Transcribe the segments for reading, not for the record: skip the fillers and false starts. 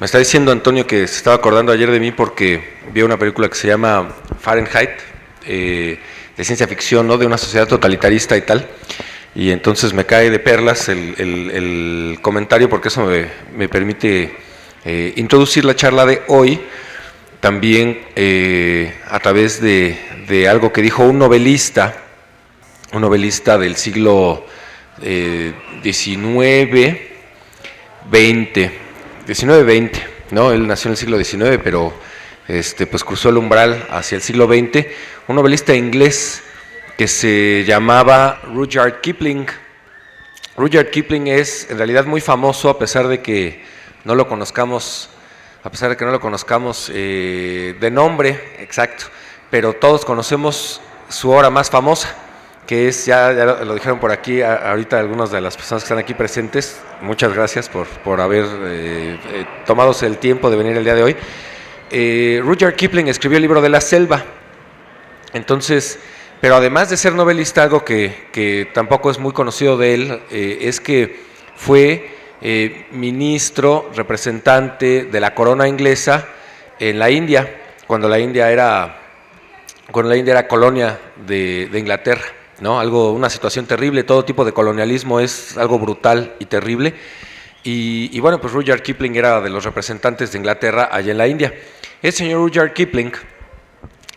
está diciendo Antonio que se estaba acordando ayer de mí porque vio una película que se llama Fahrenheit, de ciencia ficción, ¿no? De una sociedad totalitarista y tal. Y entonces me cae de perlas el comentario, porque eso me permite introducir la charla de hoy también a través de algo que dijo un novelista del siglo XIX, XX, ¿no? Él nació en el siglo XIX, pero pues cruzó el umbral hacia el siglo XX, un novelista inglés que se llamaba Rudyard Kipling. Rudyard Kipling es en realidad muy famoso a pesar de que no lo conozcamos, de nombre, exacto, pero todos conocemos su obra más famosa, que es, ya lo dijeron por aquí ahorita algunas de las personas que están aquí presentes, muchas gracias por haber tomado el tiempo de venir el día de hoy. Rudyard Kipling escribió el libro de la selva. Entonces, pero además de ser novelista, algo que tampoco es muy conocido de él, es que fue ministro, representante de la corona inglesa en la India, cuando la India era colonia de Inglaterra, ¿no? Una situación terrible. Todo tipo de colonialismo es algo brutal y terrible. Y bueno, pues Rudyard Kipling era de los representantes de Inglaterra allá en la India. El señor Rudyard Kipling,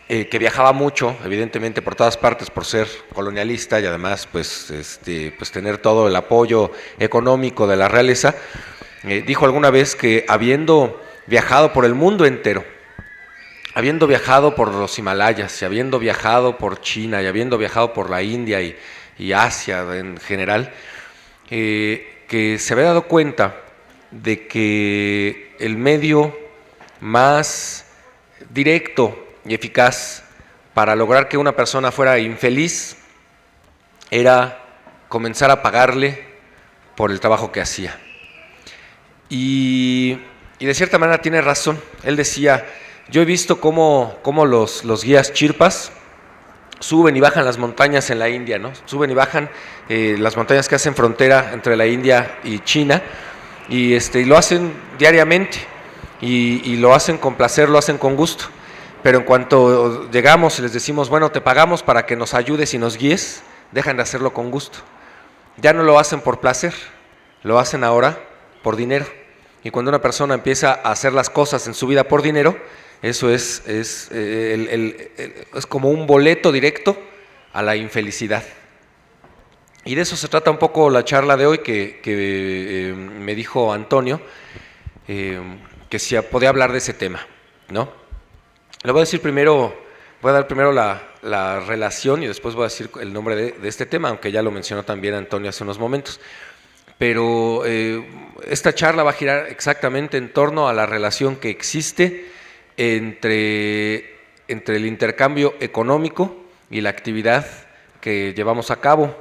que viajaba mucho, evidentemente por todas partes por ser colonialista y además pues tener todo el apoyo económico de la realeza, dijo alguna vez que habiendo viajado por el mundo entero, habiendo viajado por los Himalayas, y habiendo viajado por China, y habiendo viajado por la India y Asia en general, que se había dado cuenta de que el medio más directo y eficaz para lograr que una persona fuera infeliz era comenzar a pagarle por el trabajo que hacía. Y de cierta manera tiene razón. Él decía: yo he visto cómo los guías chirpas suben y bajan las montañas en la India, ¿no? Suben y bajan las montañas que hacen frontera entre la India y China, y lo hacen diariamente, y lo hacen con placer, lo hacen con gusto. Pero en cuanto llegamos y les decimos, bueno, te pagamos para que nos ayudes y nos guíes, dejan de hacerlo con gusto. Ya no lo hacen por placer, lo hacen ahora por dinero. Y cuando una persona empieza a hacer las cosas en su vida por dinero, eso es como un boleto directo a la infelicidad. Y de eso se trata un poco la charla de hoy, que me dijo Antonio, que si podía hablar de ese tema, ¿no? Le voy a decir primero, voy a dar primero la relación y después voy a decir el nombre de este tema, aunque ya lo mencionó también Antonio hace unos momentos. Pero esta charla va a girar exactamente en torno a la relación que existe entre el intercambio económico y la actividad que llevamos a cabo,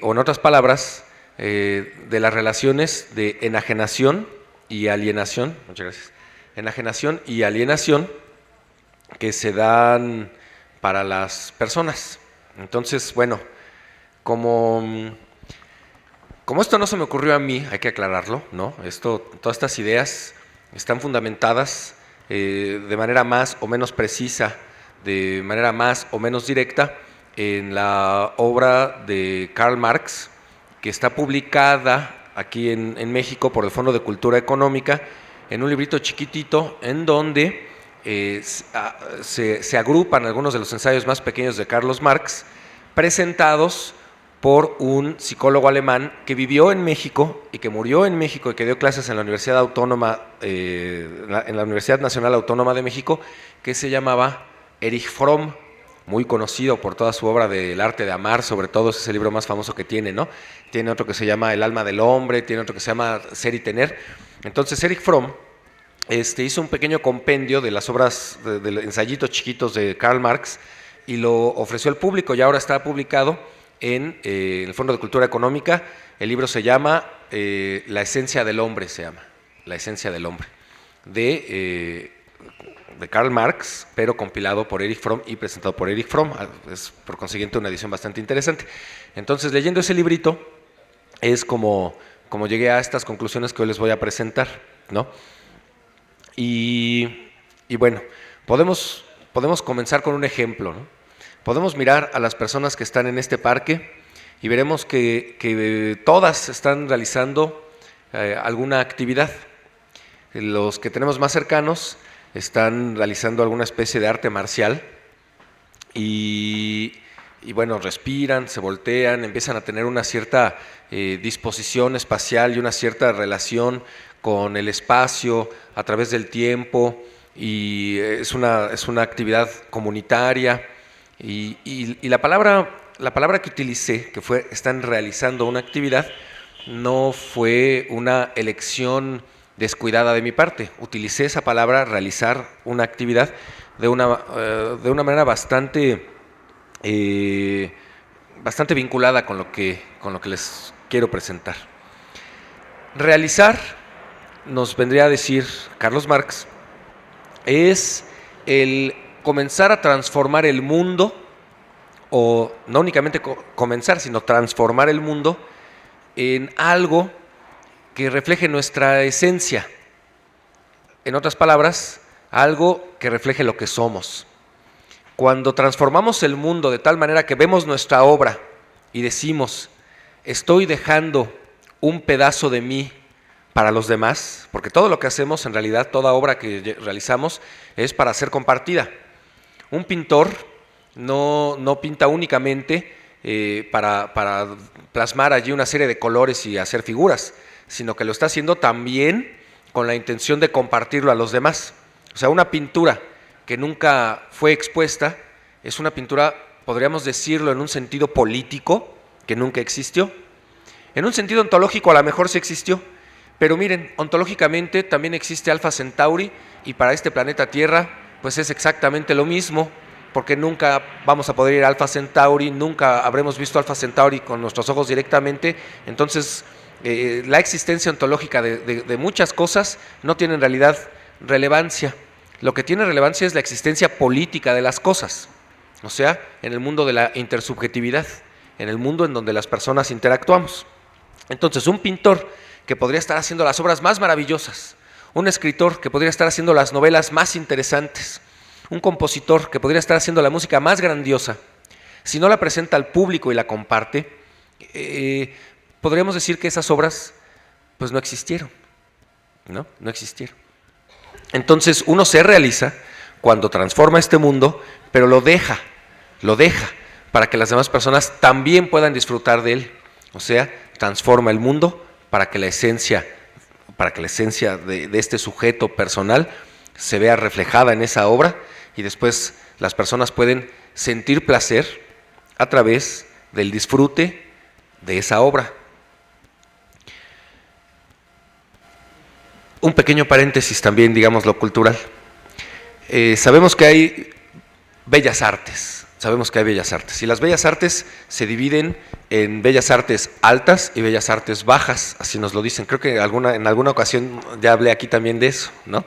o en otras palabras, de las relaciones de enajenación y alienación, muchas gracias, enajenación y alienación que se dan para las personas. Entonces, bueno, como esto no se me ocurrió a mí, hay que aclararlo, ¿no? Todas estas ideas están fundamentadas de manera más o menos precisa, de manera más o menos directa, en la obra de Karl Marx, que está publicada aquí en México por el Fondo de Cultura Económica, en un librito chiquitito en donde se agrupan algunos de los ensayos más pequeños de Karl Marx, presentados por un psicólogo alemán que vivió en México y que murió en México y que dio clases en la Universidad Autónoma, en la Universidad Nacional Autónoma de México, que se llamaba Erich Fromm, muy conocido por toda su obra del arte de amar, sobre todo es el libro más famoso que tiene, ¿no? Tiene otro que se llama El alma del hombre, tiene otro que se llama Ser y tener. Entonces Erich Fromm hizo un pequeño compendio de las obras, de ensayitos chiquitos de Karl Marx, y lo ofreció al público, y ahora está publicado en el Fondo de Cultura Económica. El libro se llama La esencia del hombre, La esencia del hombre, de Karl Marx, pero compilado por Erich Fromm y presentado por Erich Fromm. Es por consiguiente una edición bastante interesante. Entonces, leyendo ese librito es como llegué a estas conclusiones que hoy les voy a presentar, ¿no? Y bueno, podemos comenzar con un ejemplo, ¿no? Podemos mirar a las personas que están en este parque y veremos que todas están realizando alguna actividad. Los que tenemos más cercanos están realizando alguna especie de arte marcial y bueno, respiran, se voltean, empiezan a tener una cierta disposición espacial y una cierta relación con el espacio a través del tiempo, y es una actividad comunitaria, y la palabra que utilicé, que fue están realizando una actividad, no fue una elección descuidada de mi parte. Utilicé esa palabra, realizar una actividad, de una manera bastante vinculada con lo que les quiero presentar. Realizar, nos vendría a decir Carlos Marx, es el comenzar a transformar el mundo, o no únicamente comenzar, sino transformar el mundo en algo que refleje nuestra esencia. En otras palabras, algo que refleje lo que somos. Cuando transformamos el mundo de tal manera que vemos nuestra obra y decimos, estoy dejando un pedazo de mí para los demás, porque todo lo que hacemos, en realidad, toda obra que realizamos es para ser compartida. Un pintor no pinta únicamente para plasmar allí una serie de colores y hacer figuras, sino que lo está haciendo también con la intención de compartirlo a los demás. O sea, una pintura que nunca fue expuesta es una pintura, podríamos decirlo en un sentido político, que nunca existió. En un sentido ontológico a lo mejor sí existió, pero miren, ontológicamente también existe Alpha Centauri, y para este planeta Tierra pues es exactamente lo mismo, porque nunca vamos a poder ir a Alpha Centauri, nunca habremos visto Alpha Centauri con nuestros ojos directamente. Entonces la existencia ontológica de muchas cosas no tiene en realidad relevancia. Lo que tiene relevancia es la existencia política de las cosas, o sea, en el mundo de la intersubjetividad, en el mundo en donde las personas interactuamos. Entonces, un pintor que podría estar haciendo las obras más maravillosas, un escritor que podría estar haciendo las novelas más interesantes, un compositor que podría estar haciendo la música más grandiosa, si no la presenta al público y la comparte, podríamos decir que esas obras pues no existieron, ¿no? No existieron. Entonces uno se realiza cuando transforma este mundo, pero lo deja para que las demás personas también puedan disfrutar de él. O sea, transforma el mundo para que la esencia de este sujeto personal se vea reflejada en esa obra, y después las personas pueden sentir placer a través del disfrute de esa obra. Un pequeño paréntesis también, digamos, lo cultural. Sabemos que hay bellas artes, y las bellas artes se dividen en bellas artes altas y bellas artes bajas, así nos lo dicen. Creo que en alguna ocasión ya hablé aquí también de eso, ¿no?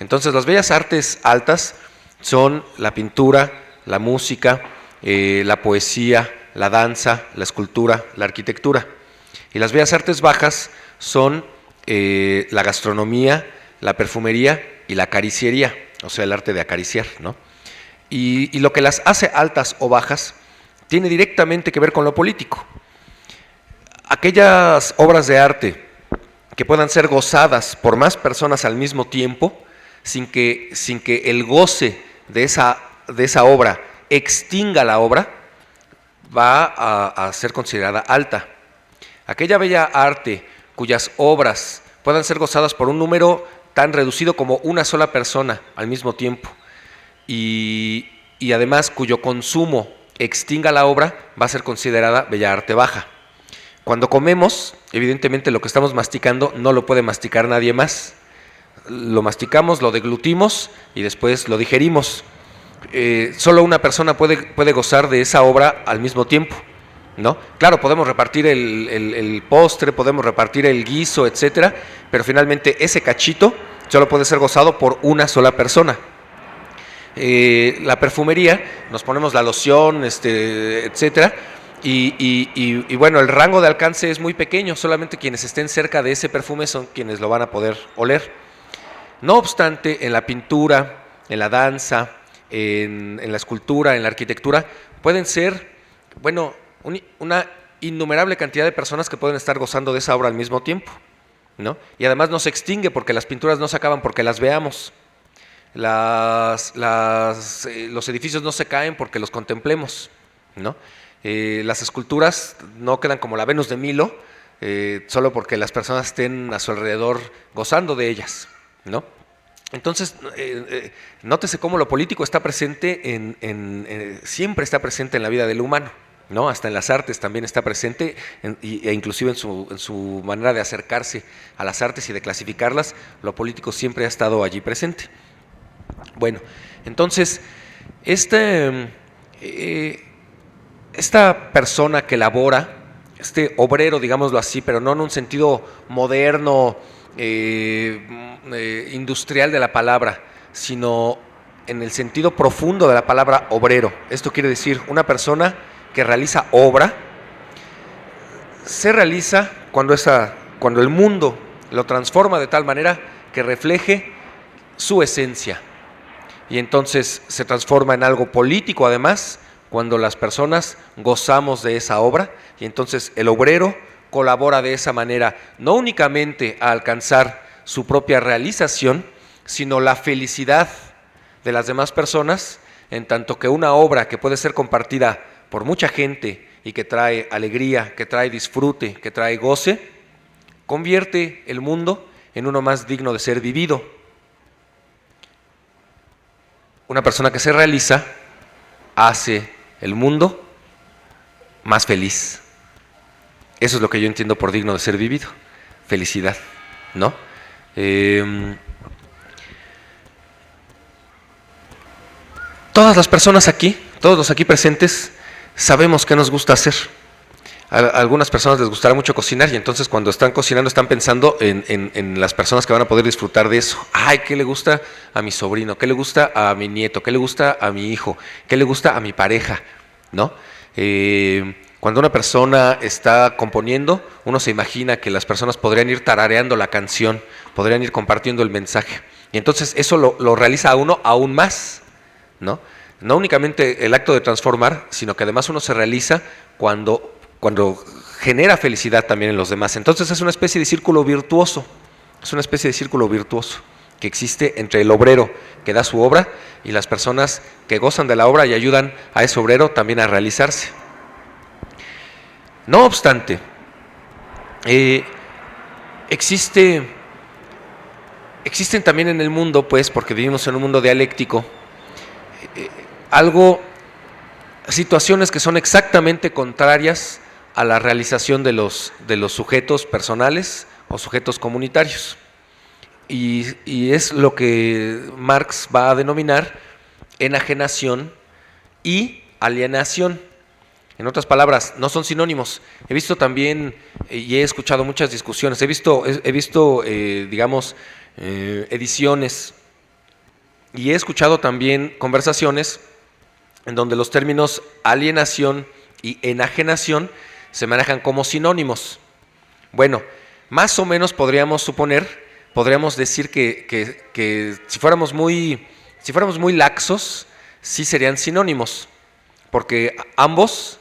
Entonces, las bellas artes altas son la pintura, la música, la poesía, la danza, la escultura, la arquitectura. Y las bellas artes bajas son la gastronomía, la perfumería y la acariciería, o sea, el arte de acariciar, ¿no? Y lo que las hace altas o bajas tiene directamente que ver con lo político. Aquellas obras de arte que puedan ser gozadas por más personas al mismo tiempo, sin que el goce de esa obra extinga la obra, va a ser considerada alta. Aquella bella arte cuyas obras puedan ser gozadas por un número tan reducido como una sola persona al mismo tiempo, y además cuyo consumo extinga la obra, va a ser considerada bella arte baja. Cuando comemos, evidentemente lo que estamos masticando no lo puede masticar nadie más. Lo masticamos, lo deglutimos y después lo digerimos. Solo una persona puede gozar de esa obra al mismo tiempo, ¿no? Claro, podemos repartir el postre, podemos repartir el guiso, etcétera, pero finalmente ese cachito solo puede ser gozado por una sola persona. La perfumería, nos ponemos la loción, etcétera, y bueno, el rango de alcance es muy pequeño, solamente quienes estén cerca de ese perfume son quienes lo van a poder oler. No obstante, en la pintura, en la danza, en la escultura, en la arquitectura, pueden ser, bueno, una innumerable cantidad de personas que pueden estar gozando de esa obra al mismo tiempo, ¿no? Y además no se extingue porque las pinturas no se acaban porque las veamos. Los edificios no se caen porque los contemplemos, ¿no? Las esculturas no quedan como la Venus de Milo, solo porque las personas estén a su alrededor gozando de ellas, ¿no? Entonces, nótese cómo lo político está presente siempre está presente en la vida del humano, ¿no? Hasta en las artes también está presente, e inclusive en su manera de acercarse a las artes y de clasificarlas, lo político siempre ha estado allí presente. Bueno, entonces, esta persona que labora, este obrero, digámoslo así, pero no en un sentido moderno, industrial de la palabra, sino en el sentido profundo de la palabra obrero. Esto quiere decir una persona que realiza obra, se realiza cuando el mundo lo transforma de tal manera que refleje su esencia. Y entonces se transforma en algo político además, cuando las personas gozamos de esa obra, y entonces el obrero colabora de esa manera, no únicamente a alcanzar su propia realización, sino la felicidad de las demás personas, en tanto que una obra que puede ser compartida por mucha gente y que trae alegría, que trae disfrute, que trae goce, convierte el mundo en uno más digno de ser vivido. Una persona que se realiza hace el mundo más feliz. Eso es lo que yo entiendo por digno de ser vivido, felicidad, ¿no? Todas las personas aquí, todos los aquí presentes, sabemos qué nos gusta hacer. A algunas personas les gustará mucho cocinar y entonces cuando están cocinando están pensando en las personas que van a poder disfrutar de eso. Ay, ¿qué le gusta a mi sobrino? ¿Qué le gusta a mi nieto? ¿Qué le gusta a mi hijo? ¿Qué le gusta a mi pareja? ¿No? Cuando una persona está componiendo, uno se imagina que las personas podrían ir tarareando la canción, podrían ir compartiendo el mensaje. Y entonces eso lo realiza a uno aún más, ¿no? No únicamente el acto de transformar, sino que además uno se realiza cuando genera felicidad también en los demás. Entonces es una especie de círculo virtuoso, que existe entre el obrero que da su obra y las personas que gozan de la obra y ayudan a ese obrero también a realizarse. No obstante, existen también en el mundo, pues, porque vivimos en un mundo dialéctico, situaciones que son exactamente contrarias a la realización de los sujetos personales o sujetos comunitarios. Y es lo que Marx va a denominar enajenación y alienación. En otras palabras, no son sinónimos. He visto también y he escuchado muchas discusiones, he visto digamos, ediciones, y he escuchado también conversaciones en donde los términos alienación y enajenación se manejan como sinónimos. Bueno, más o menos podríamos decir que si fuéramos muy laxos, sí serían sinónimos, porque ambos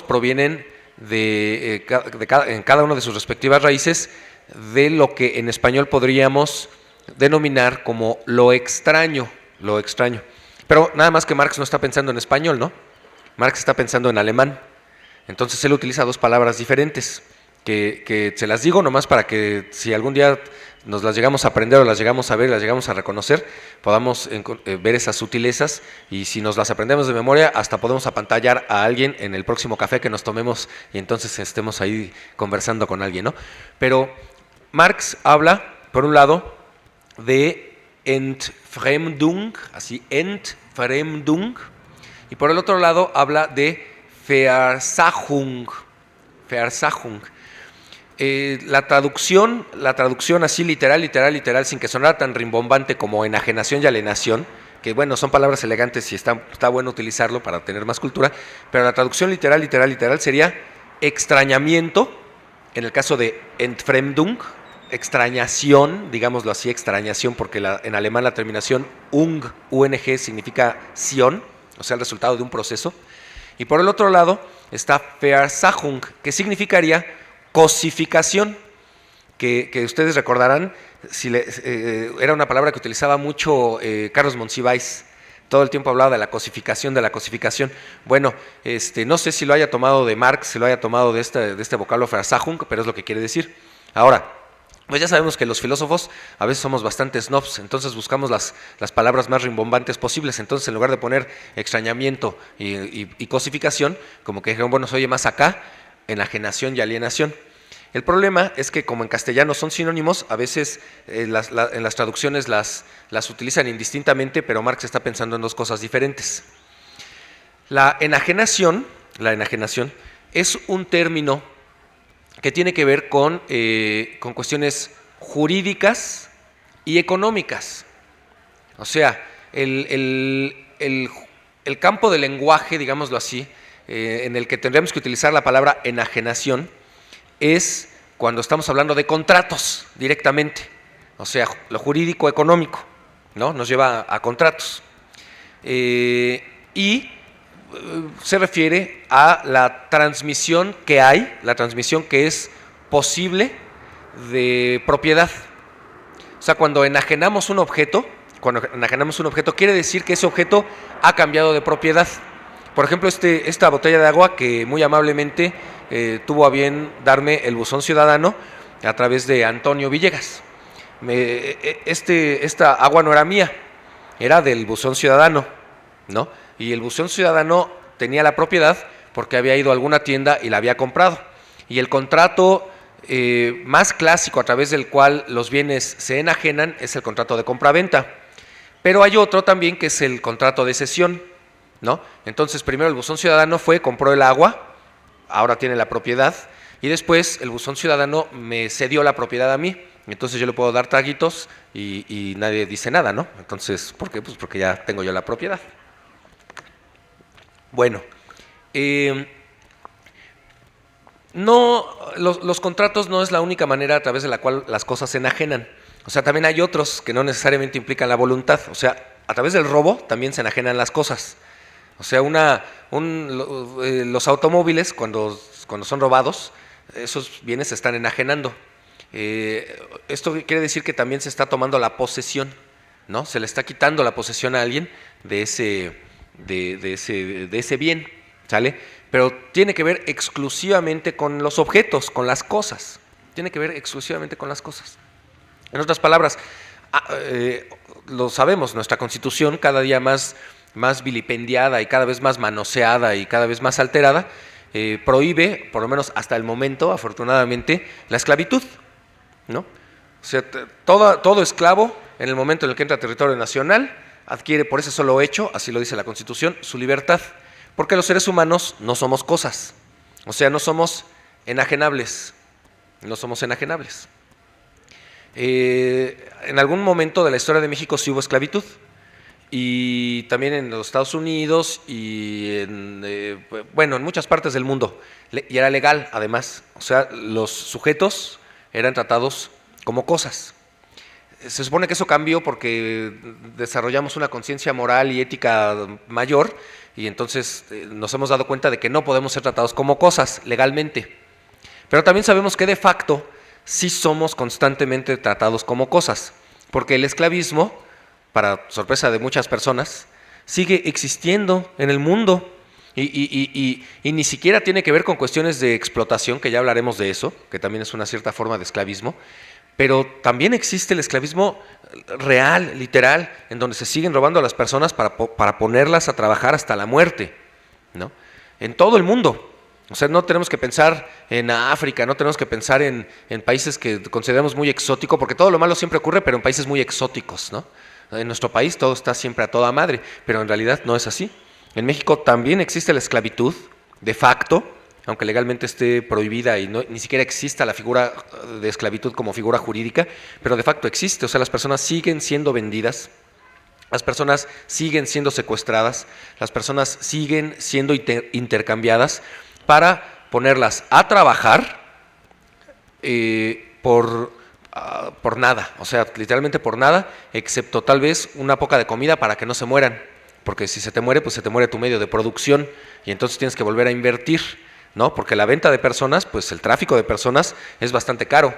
provienen en cada una de sus respectivas raíces de lo que en español podríamos denominar como lo extraño. Pero nada más que Marx no está pensando en español, ¿no? Marx está pensando en alemán. Entonces él utiliza dos palabras diferentes, que se las digo nomás para que si algún día nos las llegamos a aprender o las llegamos a ver, las llegamos a reconocer, podamos ver esas sutilezas, y si nos las aprendemos de memoria, hasta podemos apantallar a alguien en el próximo café que nos tomemos y entonces estemos ahí conversando con alguien, ¿no? Pero Marx habla, por un lado, de Entfremdung, así, Entfremdung, y por el otro lado habla de Versachung. La traducción así literal, sin que sonara tan rimbombante como enajenación y alienación, que bueno, son palabras elegantes y está bueno utilizarlo para tener más cultura, pero la traducción literal sería extrañamiento, en el caso de Entfremdung, extrañación, digámoslo así, extrañación, porque en alemán la terminación ung significa Sion, o sea, el resultado de un proceso. Y por el otro lado está Versachung, que significaría cosificación, que ustedes recordarán, era una palabra que utilizaba mucho Carlos Monsiváis. Todo el tiempo hablaba de la cosificación, de la cosificación. Bueno, no sé si lo haya tomado de Marx, si lo haya tomado de este vocablo Versachung, pero es lo que quiere decir. Ahora, pues ya sabemos que los filósofos a veces somos bastante snobs, entonces buscamos las palabras más rimbombantes posibles. Entonces, en lugar de poner extrañamiento y cosificación, como que dijeron, bueno, se oye más acá, enajenación y alienación. El problema es que como en castellano son sinónimos, a veces en las traducciones las utilizan indistintamente, pero Marx está pensando en dos cosas diferentes. La enajenación es un término que tiene que ver con cuestiones jurídicas y económicas. O sea, el campo del lenguaje, digámoslo así, en el que tendríamos que utilizar la palabra enajenación, es cuando estamos hablando de contratos directamente, o sea, lo jurídico económico, ¿no? Nos lleva a contratos. Y se refiere a la transmisión que hay, la transmisión que es posible de propiedad. O sea, cuando enajenamos un objeto, quiere decir que ese objeto ha cambiado de propiedad. Por ejemplo, esta botella de agua que muy amablemente tuvo a bien darme el Buzón Ciudadano a través de Antonio Villegas. Esta agua no era mía, era del Buzón Ciudadano, ¿no? Y el Buzón Ciudadano tenía la propiedad porque había ido a alguna tienda y la había comprado. Y el contrato más clásico a través del cual los bienes se enajenan es el contrato de compraventa. Pero hay otro también que es el contrato de cesión, ¿no? Entonces primero el Buzón Ciudadano compró el agua, ahora tiene la propiedad, y después el Buzón Ciudadano me cedió la propiedad a mí. Entonces yo le puedo dar traguitos y nadie dice nada, ¿no? Entonces, ¿por qué? Pues porque ya tengo yo la propiedad. Bueno, los contratos no es la única manera a través de la cual las cosas se enajenan. O sea, también hay otros que no necesariamente implican la voluntad. O sea, a través del robo también se enajenan las cosas. O sea, los automóviles cuando son robados, esos bienes se están enajenando. Esto quiere decir que también se está tomando la posesión, ¿no? Se le está quitando la posesión a alguien de ese bien, ¿sale? Pero tiene que ver exclusivamente con los objetos, con las cosas. Tiene que ver exclusivamente con las cosas. En otras palabras, lo sabemos, nuestra Constitución cada día más vilipendiada y cada vez más manoseada y cada vez más alterada, prohíbe, por lo menos hasta el momento, afortunadamente, la esclavitud, ¿no? O sea, todo esclavo, en el momento en el que entra a territorio nacional, adquiere por ese solo hecho, así lo dice la Constitución, su libertad, porque los seres humanos no somos cosas, o sea, no somos enajenables, En algún momento de la historia de México sí hubo esclavitud, y también en los Estados Unidos y en muchas partes del mundo, y era legal además, o sea, los sujetos eran tratados como cosas. Se supone que eso cambió porque desarrollamos una conciencia moral y ética mayor y entonces nos hemos dado cuenta de que no podemos ser tratados como cosas legalmente. Pero también sabemos que de facto sí somos constantemente tratados como cosas, porque el esclavismo, para sorpresa de muchas personas, sigue existiendo en el mundo y ni siquiera tiene que ver con cuestiones de explotación, que ya hablaremos de eso, que también es una cierta forma de esclavismo. Pero también existe el esclavismo real, literal, en donde se siguen robando a las personas para ponerlas a trabajar hasta la muerte, ¿no? En todo el mundo. O sea, no tenemos que pensar en África, no tenemos que pensar en países que consideramos muy exóticos, porque todo lo malo siempre ocurre, pero en países muy exóticos, ¿no? En nuestro país todo está siempre a toda madre, pero en realidad no es así. En México también existe la esclavitud, de facto, aunque legalmente esté prohibida y ni siquiera exista la figura de esclavitud como figura jurídica, pero de facto existe. O sea, las personas siguen siendo vendidas, las personas siguen siendo secuestradas, las personas siguen siendo intercambiadas para ponerlas a trabajar por nada, o sea, literalmente por nada, excepto tal vez una poca de comida para que no se mueran, porque si se te muere, pues se te muere tu medio de producción y entonces tienes que volver a invertir, ¿no? Porque la venta de personas, pues el tráfico de personas es bastante caro,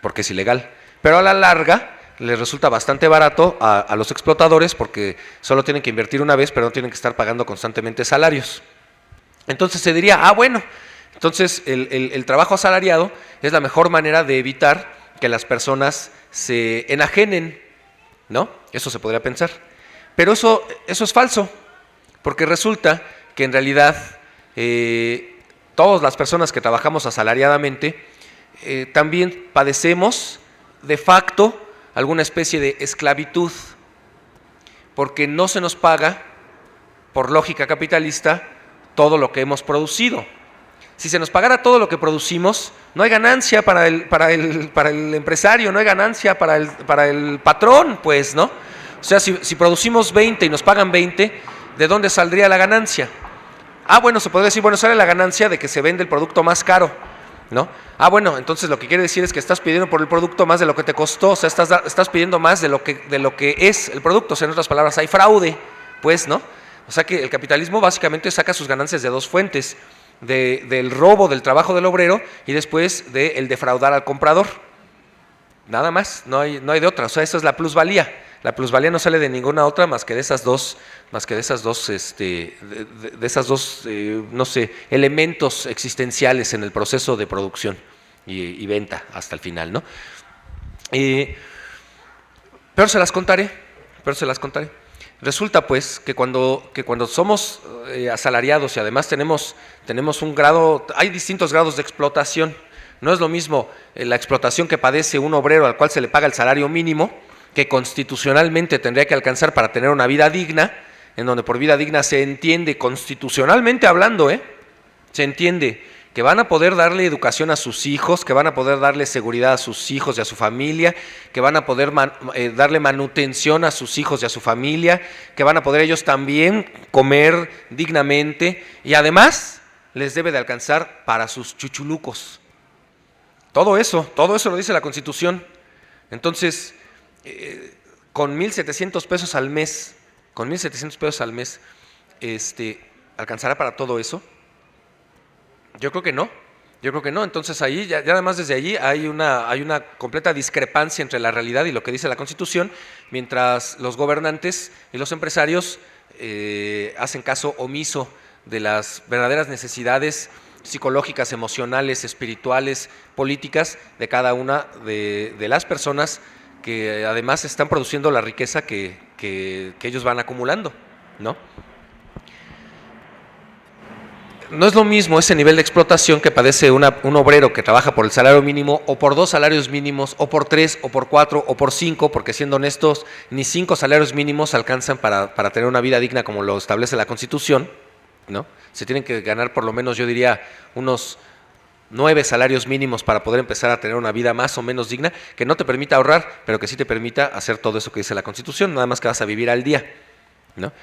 porque es ilegal, pero a la larga les resulta bastante barato a los explotadores porque solo tienen que invertir una vez, pero no tienen que estar pagando constantemente salarios. Entonces se diría, bueno, entonces el trabajo asalariado es la mejor manera de evitar que las personas se enajenen, ¿no? Eso se podría pensar. Pero eso es falso, porque resulta que en realidad todas las personas que trabajamos asalariadamente también padecemos de facto alguna especie de esclavitud, porque no se nos paga, por lógica capitalista, todo lo que hemos producido. Si se nos pagara todo lo que producimos, no hay ganancia para el empresario, no hay ganancia para el patrón, pues, ¿no? O sea, si producimos 20 y nos pagan 20, ¿de dónde saldría la ganancia? Bueno, se podría decir, bueno, sale la ganancia de que se vende el producto más caro, ¿no? Bueno, entonces lo que quiere decir es que estás pidiendo por el producto más de lo que te costó, o sea, estás pidiendo más de lo que es el producto, o sea, en otras palabras, hay fraude, pues, ¿no? O sea que el capitalismo básicamente saca sus ganancias de dos fuentes, del robo del trabajo del obrero y después del defraudar al comprador. Nada más, no hay de otra, o sea, eso es la plusvalía. La plusvalía no sale de ninguna otra más que de esas dos, no sé, elementos existenciales en el proceso de producción y venta hasta el final, ¿no? Pero se las contaré. Resulta pues que cuando somos asalariados y además tenemos un grado, hay distintos grados de explotación. No es lo mismo la explotación que padece un obrero al cual se le paga el salario mínimo, que constitucionalmente tendría que alcanzar para tener una vida digna, en donde por vida digna se entiende, constitucionalmente hablando, se entiende que van a poder darle educación a sus hijos, que van a poder darle seguridad a sus hijos y a su familia, que van a poder darle manutención a sus hijos y a su familia, que van a poder ellos también comer dignamente y además les debe de alcanzar para sus chuchulucos. Todo eso lo dice la Constitución. Entonces, con 1,700 pesos al mes, ¿alcanzará para todo eso? Yo creo que no. Entonces ahí, ya además desde allí hay una completa discrepancia entre la realidad y lo que dice la Constitución, mientras los gobernantes y los empresarios hacen caso omiso de las verdaderas necesidades psicológicas, emocionales, espirituales, políticas de cada una de las personas que además están produciendo la riqueza que ellos van acumulando, ¿no? No es lo mismo ese nivel de explotación que padece un obrero que trabaja por el salario mínimo o por 2 salarios mínimos o por 3 o por 4 o por 5, porque siendo honestos, ni 5 salarios mínimos alcanzan para tener una vida digna como lo establece la Constitución, ¿no? Se tienen que ganar por lo menos, yo diría, unos 9 salarios mínimos para poder empezar a tener una vida más o menos digna, que no te permita ahorrar, pero que sí te permita hacer todo eso que dice la Constitución, nada más que vas a vivir al día, ¿no?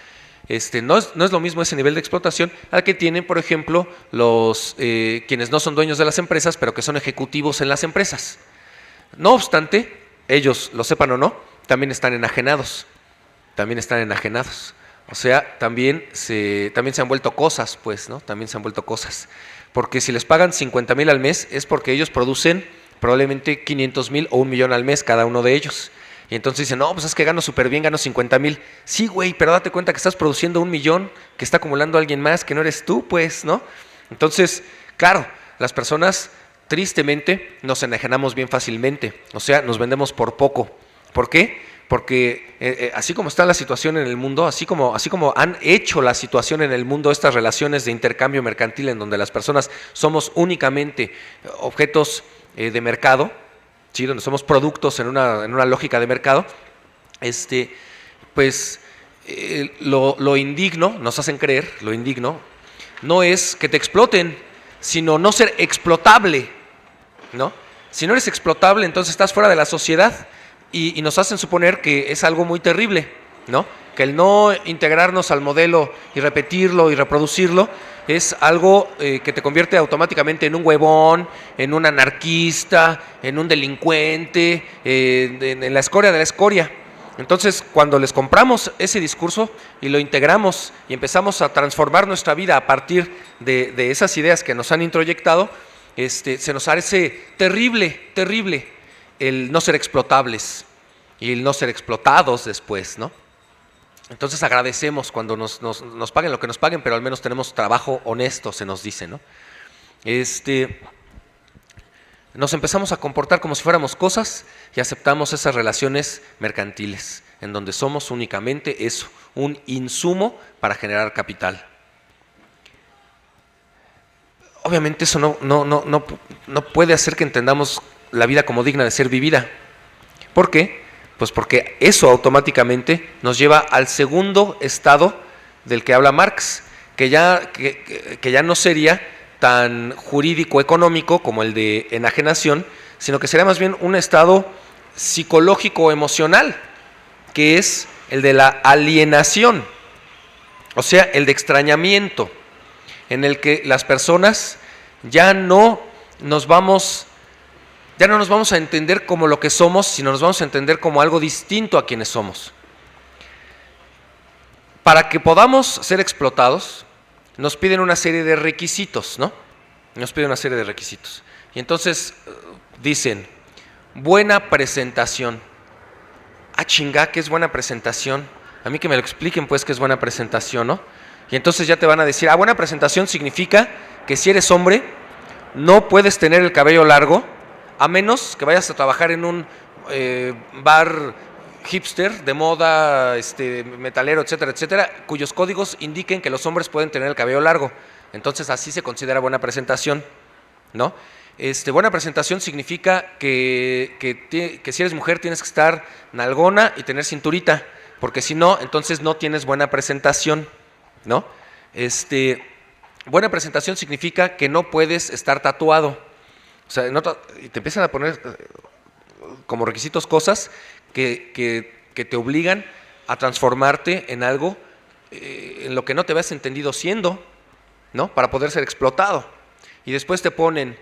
No es lo mismo ese nivel de explotación al que tienen, por ejemplo, los quienes no son dueños de las empresas, pero que son ejecutivos en las empresas. No obstante, ellos, lo sepan o no, también están enajenados. O sea, también se han vuelto cosas, pues, ¿no? También se han vuelto cosas. Porque si les pagan 50,000 al mes es porque ellos producen probablemente 500,000 o 1,000,000 al mes cada uno de ellos. Y entonces dicen, no, pues es que gano súper bien, gano 50,000. Sí, güey, pero date cuenta que estás produciendo 1,000,000 que está acumulando alguien más, que no eres tú, pues, ¿no? Entonces, claro, las personas tristemente nos enajenamos bien fácilmente, o sea, nos vendemos por poco. ¿Por qué? Porque así como está la situación en el mundo, así como han hecho la situación en el mundo estas relaciones de intercambio mercantil en donde las personas somos únicamente objetos de mercado, ¿sí? Donde somos productos en una lógica de mercado, pues lo indigno, nos hacen creer, lo indigno, no es que te exploten, sino no ser explotable, ¿no? Si no eres explotable, entonces estás fuera de la sociedad y nos hacen suponer que es algo muy terrible, ¿no? Que el no integrarnos al modelo y repetirlo y reproducirlo es algo que te convierte automáticamente en un huevón, en un anarquista, en un delincuente, en la escoria de la escoria. Entonces, cuando les compramos ese discurso y lo integramos y empezamos a transformar nuestra vida a partir de esas ideas que nos han introyectado, se nos hace terrible, terrible el no ser explotables y el no ser explotados después, ¿no? Entonces agradecemos cuando nos paguen lo que nos paguen, pero al menos tenemos trabajo honesto, se nos dice, ¿no? Nos empezamos a comportar como si fuéramos cosas y aceptamos esas relaciones mercantiles, en donde somos únicamente eso, un insumo para generar capital. Obviamente eso no puede hacer que entendamos la vida como digna de ser vivida. ¿Por qué? Pues porque eso automáticamente nos lleva al segundo estado del que habla Marx, que ya no sería tan jurídico-económico como el de enajenación, sino que sería más bien un estado psicológico-emocional, que es el de la alienación, o sea, el de extrañamiento, en el que las personas ya no nos vamos a entender como lo que somos, sino nos vamos a entender como algo distinto a quienes somos. Para que podamos ser explotados, nos piden una serie de requisitos, ¿no? Nos piden una serie de requisitos. Y entonces dicen, buena presentación. Ah, chinga, ¿qué es buena presentación? A mí que me lo expliquen, pues, qué es buena presentación, ¿no? Y entonces ya te van a decir, buena presentación significa que si eres hombre, no puedes tener el cabello largo, a menos que vayas a trabajar en un bar hipster, de moda, metalero, etcétera, etcétera, cuyos códigos indiquen que los hombres pueden tener el cabello largo. Entonces así se considera buena presentación, ¿no? Buena presentación significa que si eres mujer tienes que estar nalgona y tener cinturita, porque si no, entonces no tienes buena presentación, ¿no? Buena presentación significa que no puedes estar tatuado. O sea, y te empiezan a poner como requisitos cosas que te obligan a transformarte en algo en lo que no te habías entendido siendo, ¿no? Para poder ser explotado. Y después te ponen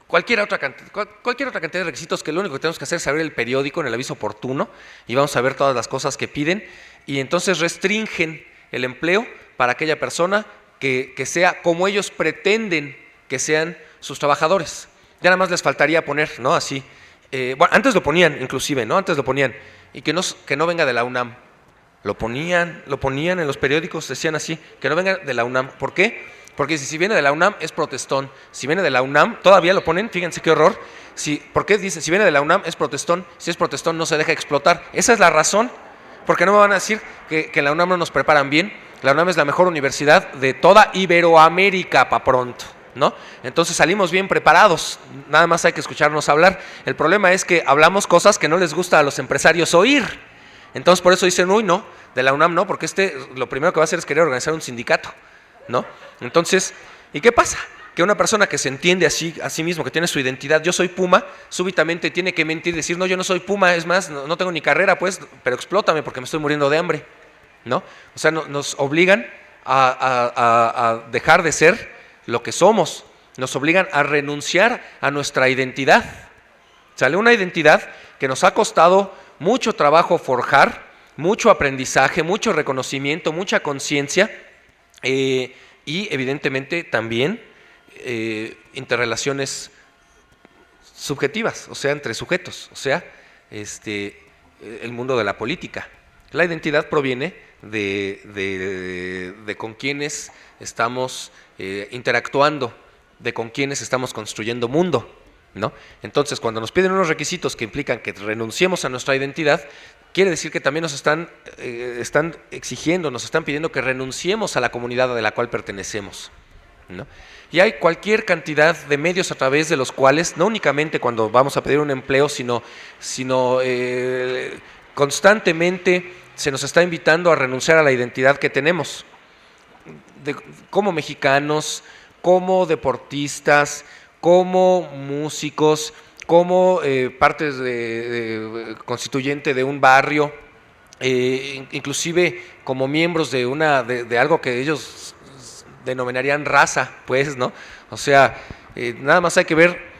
cualquier otra cantidad de requisitos, que lo único que tenemos que hacer es abrir el periódico en el aviso oportuno y vamos a ver todas las cosas que piden, y entonces restringen el empleo para aquella persona que sea como ellos pretenden que sean sus trabajadores. Ya nada más les faltaría poner, ¿no? Así. Bueno, antes lo ponían, inclusive, ¿no? Antes lo ponían. Y que no venga de la UNAM. Lo ponían en los periódicos, decían así, que no venga de la UNAM. ¿Por qué? Porque si viene de la UNAM es protestón. Si viene de la UNAM, todavía lo ponen, fíjense qué horror. ¿Por qué dicen? Si viene de la UNAM es protestón. Si es protestón no se deja explotar. Esa es la razón. Porque no me van a decir que en la UNAM no nos preparan bien. La UNAM es la mejor universidad de toda Iberoamérica, pa' pronto, ¿no? Entonces salimos bien preparados, nada más hay que escucharnos hablar. El problema es que hablamos cosas que no les gusta a los empresarios oír. Entonces por eso dicen, uy, no, de la UNAM no, porque lo primero que va a hacer es querer organizar un sindicato, ¿no? Entonces, ¿y qué pasa? Que una persona que se entiende a sí mismo, que tiene su identidad, yo soy Puma, súbitamente tiene que mentir, decir, no, yo no soy Puma, es más, no tengo ni carrera, pues, pero explótame porque me estoy muriendo de hambre, ¿no? O sea, nos obligan a dejar de ser lo que somos, nos obligan a renunciar a nuestra identidad. Sale una identidad que nos ha costado mucho trabajo forjar, mucho aprendizaje, mucho reconocimiento, mucha conciencia y evidentemente también interrelaciones subjetivas, o sea, entre sujetos, o sea, el mundo de la política. La identidad proviene de con quienes estamos interactuando, de con quienes estamos construyendo mundo, ¿no? Entonces, cuando nos piden unos requisitos que implican que renunciemos a nuestra identidad, quiere decir que también nos están exigiendo, nos están pidiendo que renunciemos a la comunidad a la cual pertenecemos, ¿no? Y hay cualquier cantidad de medios a través de los cuales, no únicamente cuando vamos a pedir un empleo, sino constantemente se nos está invitando a renunciar a la identidad que tenemos, como mexicanos, como deportistas, como músicos, como partes constituyente de un barrio, inclusive como miembros de algo que ellos denominarían raza, pues, ¿no? O sea, nada más hay que ver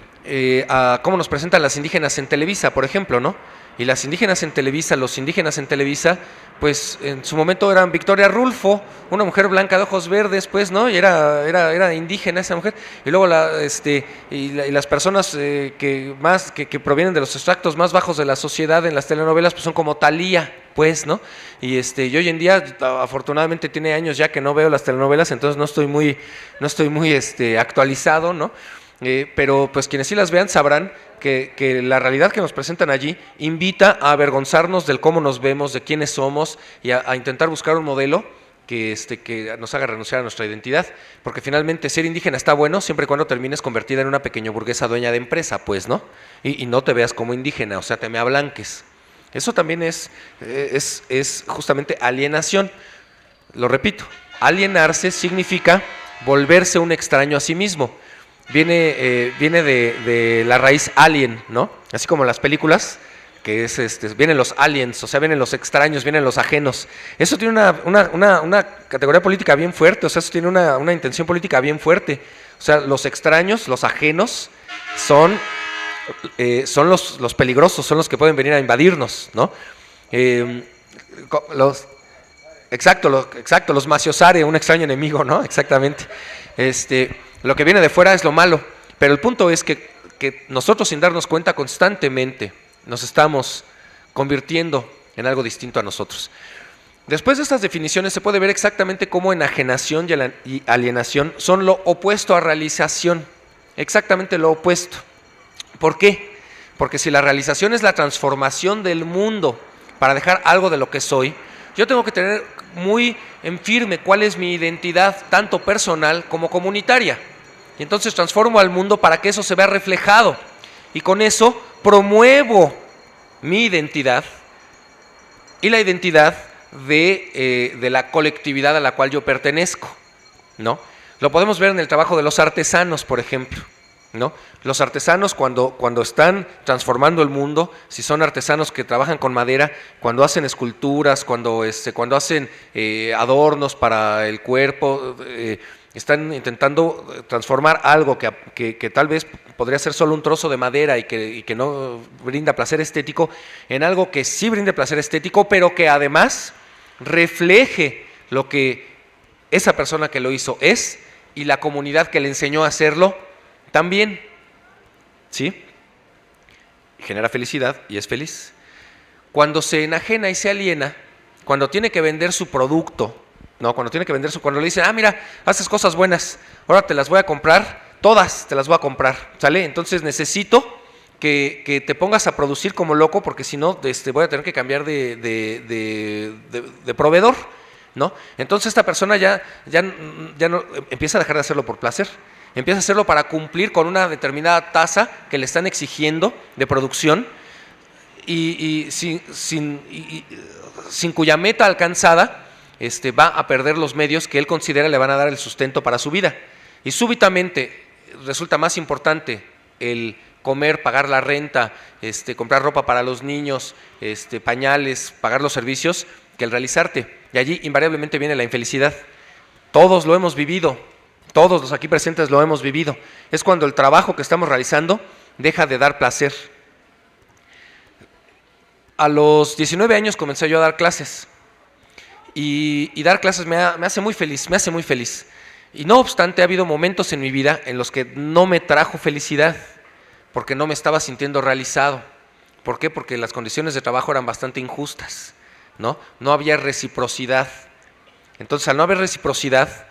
a cómo nos presentan las indígenas en Televisa, por ejemplo, ¿no? Y las indígenas en Televisa, los indígenas en Televisa, pues en su momento eran Victoria Rulfo, una mujer blanca de ojos verdes, pues, ¿no? Y era indígena esa mujer. Y luego las personas que provienen de los extractos más bajos de la sociedad en las telenovelas, pues son como Thalía, pues, ¿no? Y hoy en día, afortunadamente tiene años ya que no veo las telenovelas, entonces no estoy muy actualizado, ¿no? Pero pues quienes sí las vean sabrán que la realidad que nos presentan allí invita a avergonzarnos del cómo nos vemos, de quiénes somos y a intentar buscar un modelo que nos haga renunciar a nuestra identidad, porque finalmente ser indígena está bueno siempre y cuando termines convertida en una pequeña burguesa dueña de empresa, pues, ¿no? Y no te veas como indígena, o sea, te me ablanques. Eso también es justamente alienación. Lo repito, alienarse significa volverse un extraño a sí mismo. Viene de la raíz alien, ¿no? Así como las películas, que vienen los aliens, o sea, vienen los extraños, vienen los ajenos. Eso tiene una categoría política bien fuerte, o sea, eso tiene una intención política bien fuerte. O sea, los extraños, los ajenos, son los peligrosos, son los que pueden venir a invadirnos, ¿no? Exacto, los maciosare, un extraño enemigo, ¿no? Exactamente. Lo que viene de fuera es lo malo, pero el punto es que nosotros, sin darnos cuenta, constantemente nos estamos convirtiendo en algo distinto a nosotros. Después de estas definiciones se puede ver exactamente cómo enajenación y alienación son lo opuesto a realización, exactamente lo opuesto. ¿Por qué? Porque si la realización es la transformación del mundo para dejar algo de lo que soy, yo tengo que tener muy en firme cuál es mi identidad, tanto personal como comunitaria. Y entonces transformo al mundo para que eso se vea reflejado. Y con eso promuevo mi identidad y la identidad de la colectividad a la cual yo pertenezco, ¿no? Lo podemos ver en el trabajo de los artesanos, por ejemplo, ¿no? Los artesanos cuando están transformando el mundo, si son artesanos que trabajan con madera, cuando hacen esculturas, cuando hacen adornos para el cuerpo, están intentando transformar algo que tal vez podría ser solo un trozo de madera y que no brinda placer estético, en algo que sí brinde placer estético, pero que además refleje lo que esa persona que lo hizo es y la comunidad que le enseñó a hacerlo también, ¿sí? Genera felicidad y es feliz. Cuando se enajena y se aliena, cuando tiene que vender su producto, ¿no? Cuando le dicen, mira, haces cosas buenas, ahora te las voy a comprar, todas te las voy a comprar, ¿sale? Entonces necesito que te pongas a producir como loco, porque si no, voy a tener que cambiar de proveedor, ¿no? Entonces esta persona ya no empieza a dejar de hacerlo por placer, empieza a hacerlo para cumplir con una determinada tasa que le están exigiendo de producción y sin cuya meta alcanzada va a perder los medios que él considera le van a dar el sustento para su vida. Y súbitamente resulta más importante el comer, pagar la renta, comprar ropa para los niños, pañales, pagar los servicios, que el realizarte. Y allí invariablemente viene la infelicidad. Todos lo hemos vivido, todos los aquí presentes lo hemos vivido. Es cuando el trabajo que estamos realizando deja de dar placer. A los 19 años comencé yo a dar clases. Y dar clases me hace muy feliz, Y no obstante, ha habido momentos en mi vida en los que no me trajo felicidad, porque no me estaba sintiendo realizado. ¿Por qué? Porque las condiciones de trabajo eran bastante injustas, ¿no? No había reciprocidad. Entonces, al no haber reciprocidad,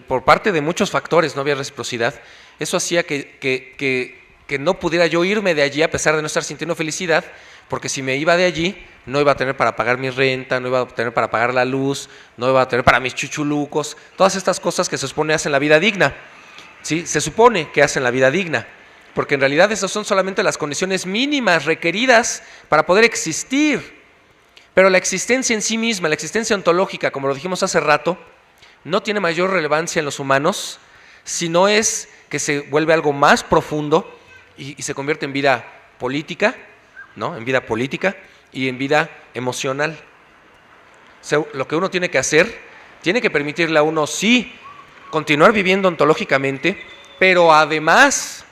por parte de muchos factores no había reciprocidad, eso hacía que no pudiera yo irme de allí a pesar de no estar sintiendo felicidad, porque si me iba de allí, no iba a tener para pagar mi renta, no iba a tener para pagar la luz, no iba a tener para mis chuchulucos, todas estas cosas que se supone hacen la vida digna, ¿sí? Se supone que hacen la vida digna, porque en realidad esas son solamente las condiciones mínimas requeridas para poder existir. Pero la existencia en sí misma, la existencia ontológica, como lo dijimos hace rato, no tiene mayor relevancia en los humanos, si no es que se vuelve algo más profundo y se convierte en vida política, ¿no? En vida política y en vida emocional. lo que uno tiene que hacer, tiene que permitirle a uno, sí, continuar viviendo ontológicamente, pero además,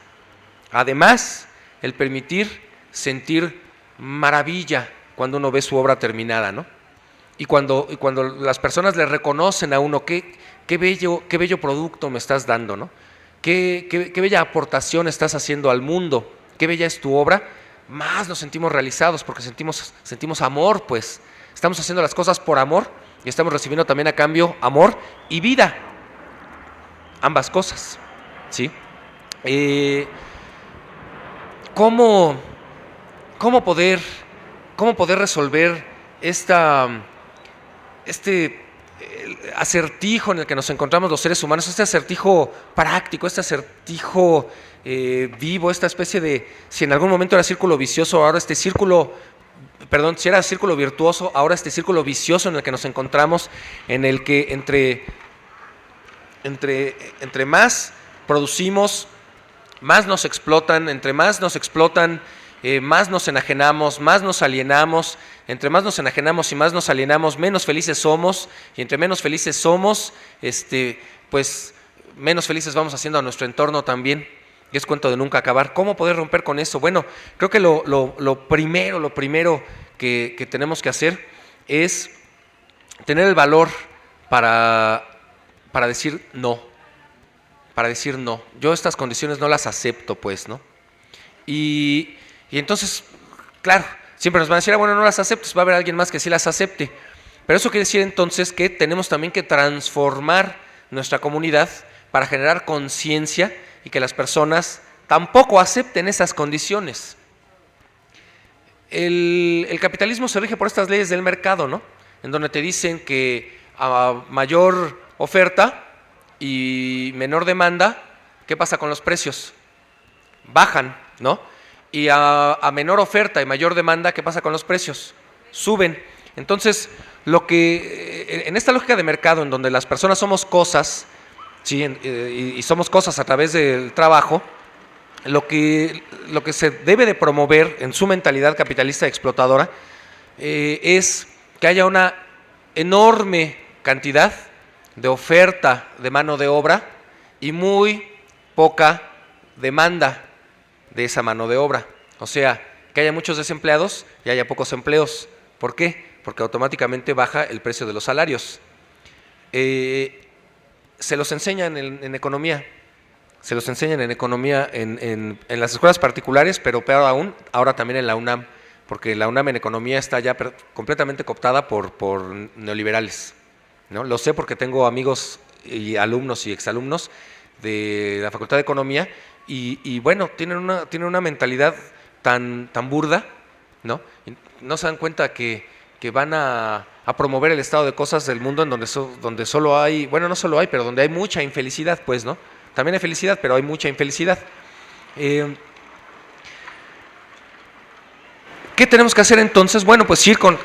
el permitir sentir maravilla cuando uno ve su obra terminada, ¿no? Y cuando las personas le reconocen a uno, qué bello producto me estás dando, ¿no? Qué bella aportación estás haciendo al mundo, qué bella es tu obra, más nos sentimos realizados porque sentimos amor, pues. Estamos haciendo las cosas por amor y estamos recibiendo también a cambio amor y vida. Ambas cosas, ¿sí? ¿Cómo poder resolver este acertijo en el que nos encontramos los seres humanos, este acertijo práctico, este acertijo vivo, esta especie de, si en algún momento era círculo vicioso, ahora si era círculo virtuoso, ahora este círculo vicioso en el que nos encontramos, en el que entre más producimos, más nos explotan, entre más nos explotan, más nos enajenamos, más nos alienamos, entre más nos enajenamos y más nos alienamos, menos felices somos, y entre menos felices somos, pues menos felices vamos haciendo a nuestro entorno también, y es cuento de nunca acabar. ¿Cómo poder romper con eso? Bueno, creo que lo primero que tenemos que hacer es tener el valor para decir no, yo estas condiciones no las acepto, pues, ¿no? Y entonces, claro, siempre nos van a decir, bueno, no las aceptes, va a haber alguien más que sí las acepte. Pero eso quiere decir entonces que tenemos también que transformar nuestra comunidad para generar conciencia y que las personas tampoco acepten esas condiciones. El capitalismo se rige por estas leyes del mercado, ¿no? En donde te dicen que a mayor oferta y menor demanda, ¿qué pasa con los precios? Bajan, ¿no? Y a menor oferta y mayor demanda, ¿qué pasa con los precios? Suben. Entonces, en esta lógica de mercado, en donde las personas somos cosas, ¿sí? Y somos cosas a través del trabajo, lo que se debe de promover en su mentalidad capitalista explotadora es que haya una enorme cantidad de oferta de mano de obra y muy poca demanda de esa mano de obra. O sea, que haya muchos desempleados y haya pocos empleos. ¿Por qué? Porque automáticamente baja el precio de los salarios. Se los enseñan en economía. Se los enseñan en economía en las escuelas particulares, pero peor aún, ahora también en la UNAM, porque la UNAM en economía está ya completamente cooptada por neoliberales, ¿no? Lo sé porque tengo amigos y alumnos y exalumnos de la Facultad de Economía y bueno, tienen una mentalidad tan burda, ¿no? Y no se dan cuenta que van a promover el estado de cosas del mundo en donde solo hay, bueno, no solo hay, pero donde hay mucha infelicidad, pues, ¿no? También hay felicidad, pero hay mucha infelicidad. ¿Qué tenemos que hacer entonces? Bueno, pues ir con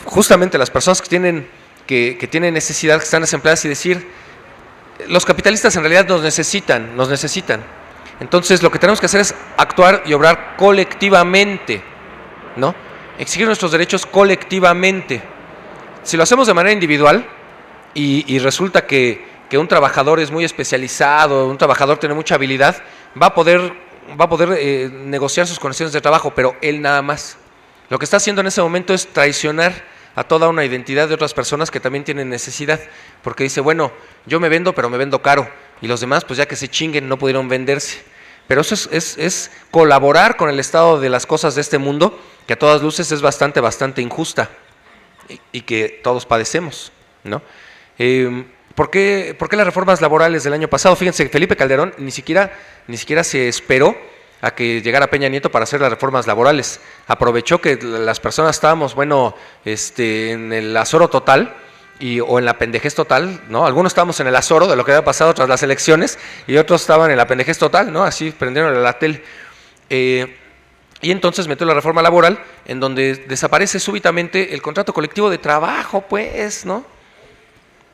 justamente las personas que tienen necesidad, que están desempleadas y decir, los capitalistas en realidad nos necesitan. Entonces lo que tenemos que hacer es actuar y obrar colectivamente, ¿no? Exigir nuestros derechos colectivamente. Si lo hacemos de manera individual y resulta que un trabajador es muy especializado, un trabajador tiene mucha habilidad, va a poder negociar sus condiciones de trabajo, pero él nada más. Lo que está haciendo en ese momento es traicionar a toda una identidad de otras personas que también tienen necesidad, porque dice, bueno, yo me vendo, pero me vendo caro, y los demás, pues ya que se chinguen, no pudieron venderse. Pero eso es colaborar con el estado de las cosas de este mundo, que a todas luces es bastante injusta, y que todos padecemos, ¿no? ¿Por qué las reformas laborales del año pasado? Fíjense, Felipe Calderón ni siquiera se esperó a que llegara Peña Nieto para hacer las reformas laborales. Aprovechó que las personas estábamos, en el azoro total o en la pendejez total, ¿no? Algunos estábamos en el azoro de lo que había pasado tras las elecciones y otros estaban en la pendejez total, ¿no? Así prendieron la tele. Y entonces metió la reforma laboral en donde desaparece súbitamente el contrato colectivo de trabajo, pues, ¿no?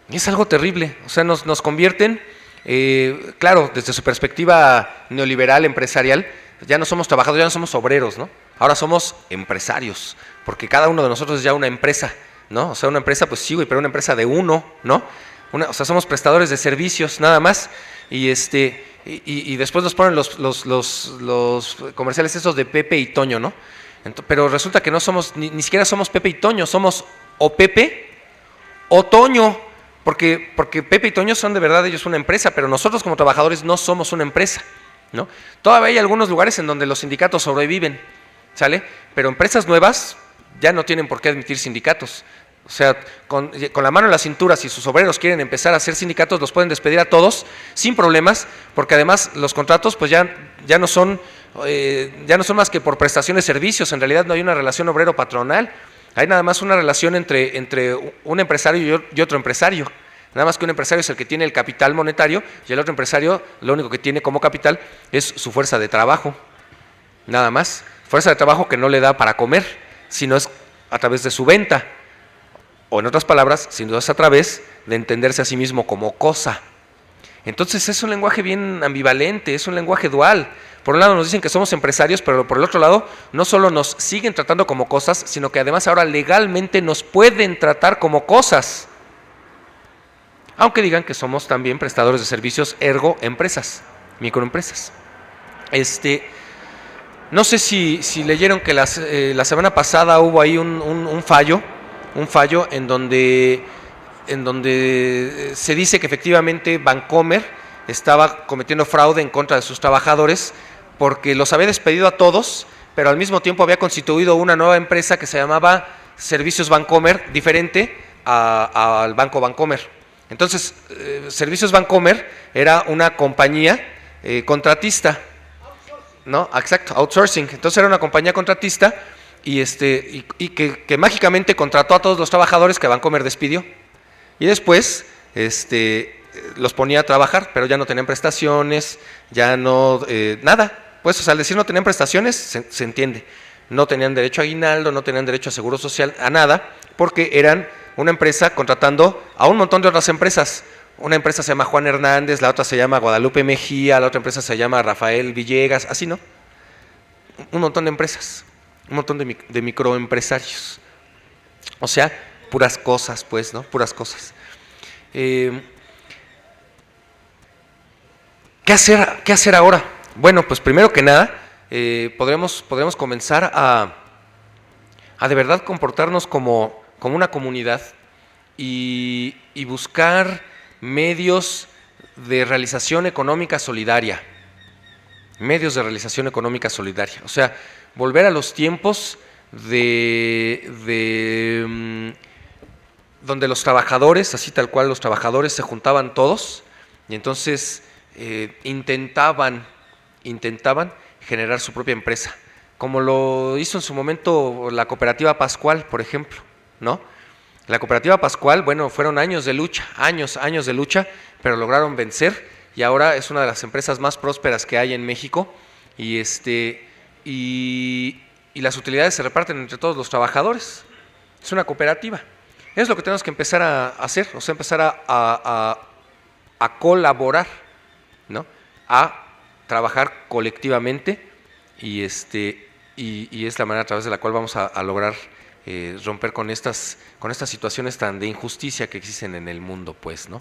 Y es algo terrible, o sea, nos convierten, claro, desde su perspectiva neoliberal, empresarial, ya no somos trabajadores, ya no somos obreros, ¿no? Ahora somos empresarios, porque cada uno de nosotros es ya una empresa, ¿no? O sea, una empresa, pues sí, güey, pero una empresa de uno, ¿no? O sea, somos prestadores de servicios, nada más. Y después nos ponen los comerciales esos de Pepe y Toño, ¿no? Pero resulta que no somos, ni siquiera somos Pepe y Toño, somos o Pepe o Toño, porque Pepe y Toño son de verdad ellos una empresa, pero nosotros como trabajadores no somos una empresa, ¿no? Todavía hay algunos lugares en donde los sindicatos sobreviven, ¿sale? Pero empresas nuevas ya no tienen por qué admitir sindicatos. O sea, con la mano en la cintura, si sus obreros quieren empezar a hacer sindicatos, los pueden despedir a todos sin problemas, porque además los contratos pues ya no son más que por prestación de servicios. En realidad no hay una relación obrero-patronal, hay nada más una relación entre un empresario y otro empresario. Nada más que un empresario es el que tiene el capital monetario y el otro empresario lo único que tiene como capital es su fuerza de trabajo, nada más. Fuerza de trabajo que no le da para comer, sino es a través de su venta. O en otras palabras, sin duda es a través de entenderse a sí mismo como cosa. Entonces es un lenguaje bien ambivalente, es un lenguaje dual. Por un lado nos dicen que somos empresarios, pero por el otro lado no solo nos siguen tratando como cosas, sino que además ahora legalmente nos pueden tratar como cosas. Aunque digan que somos también prestadores de servicios, ergo empresas, microempresas. No sé si leyeron que la semana pasada hubo ahí un fallo en donde se dice que efectivamente Bancomer estaba cometiendo fraude en contra de sus trabajadores porque los había despedido a todos, pero al mismo tiempo había constituido una nueva empresa que se llamaba Servicios Bancomer, diferente al Banco Bancomer. Entonces, Servicios Bancomer era una compañía contratista, ¿no? Exacto, outsourcing. Entonces era una compañía contratista y que mágicamente contrató a todos los trabajadores que Bancomer despidió. Y después los ponía a trabajar, pero ya no tenían prestaciones, ya no, nada. Pues, o sea, al decir no tenían prestaciones, se entiende. No tenían derecho a aguinaldo, no tenían derecho a seguro social, a nada, porque eran una empresa contratando a un montón de otras empresas. Una empresa se llama Juan Hernández, la otra se llama Guadalupe Mejía, la otra empresa se llama Rafael Villegas, así, ¿no? Un montón de empresas, un montón de microempresarios. O sea, puras cosas, pues, ¿no? Puras cosas. ¿Qué hacer ahora? Bueno, pues primero que nada, podremos comenzar a de verdad comportarnos como una comunidad y buscar medios de realización económica solidaria. Medios de realización económica solidaria. O sea, volver a los tiempos donde los trabajadores, así tal cual, los trabajadores se juntaban todos y entonces intentaban generar su propia empresa, como lo hizo en su momento la Cooperativa Pascual, por ejemplo, ¿no? La Cooperativa Pascual, bueno, fueron años de lucha, años de lucha, pero lograron vencer y ahora es una de las empresas más prósperas que hay en México y las utilidades se reparten entre todos los trabajadores. Es una cooperativa. Es lo que tenemos que empezar a hacer, o sea, empezar a colaborar, ¿no? A trabajar colectivamente y es la manera a través de la cual vamos a lograr romper con estas situaciones tan de injusticia que existen en el mundo, pues, ¿no?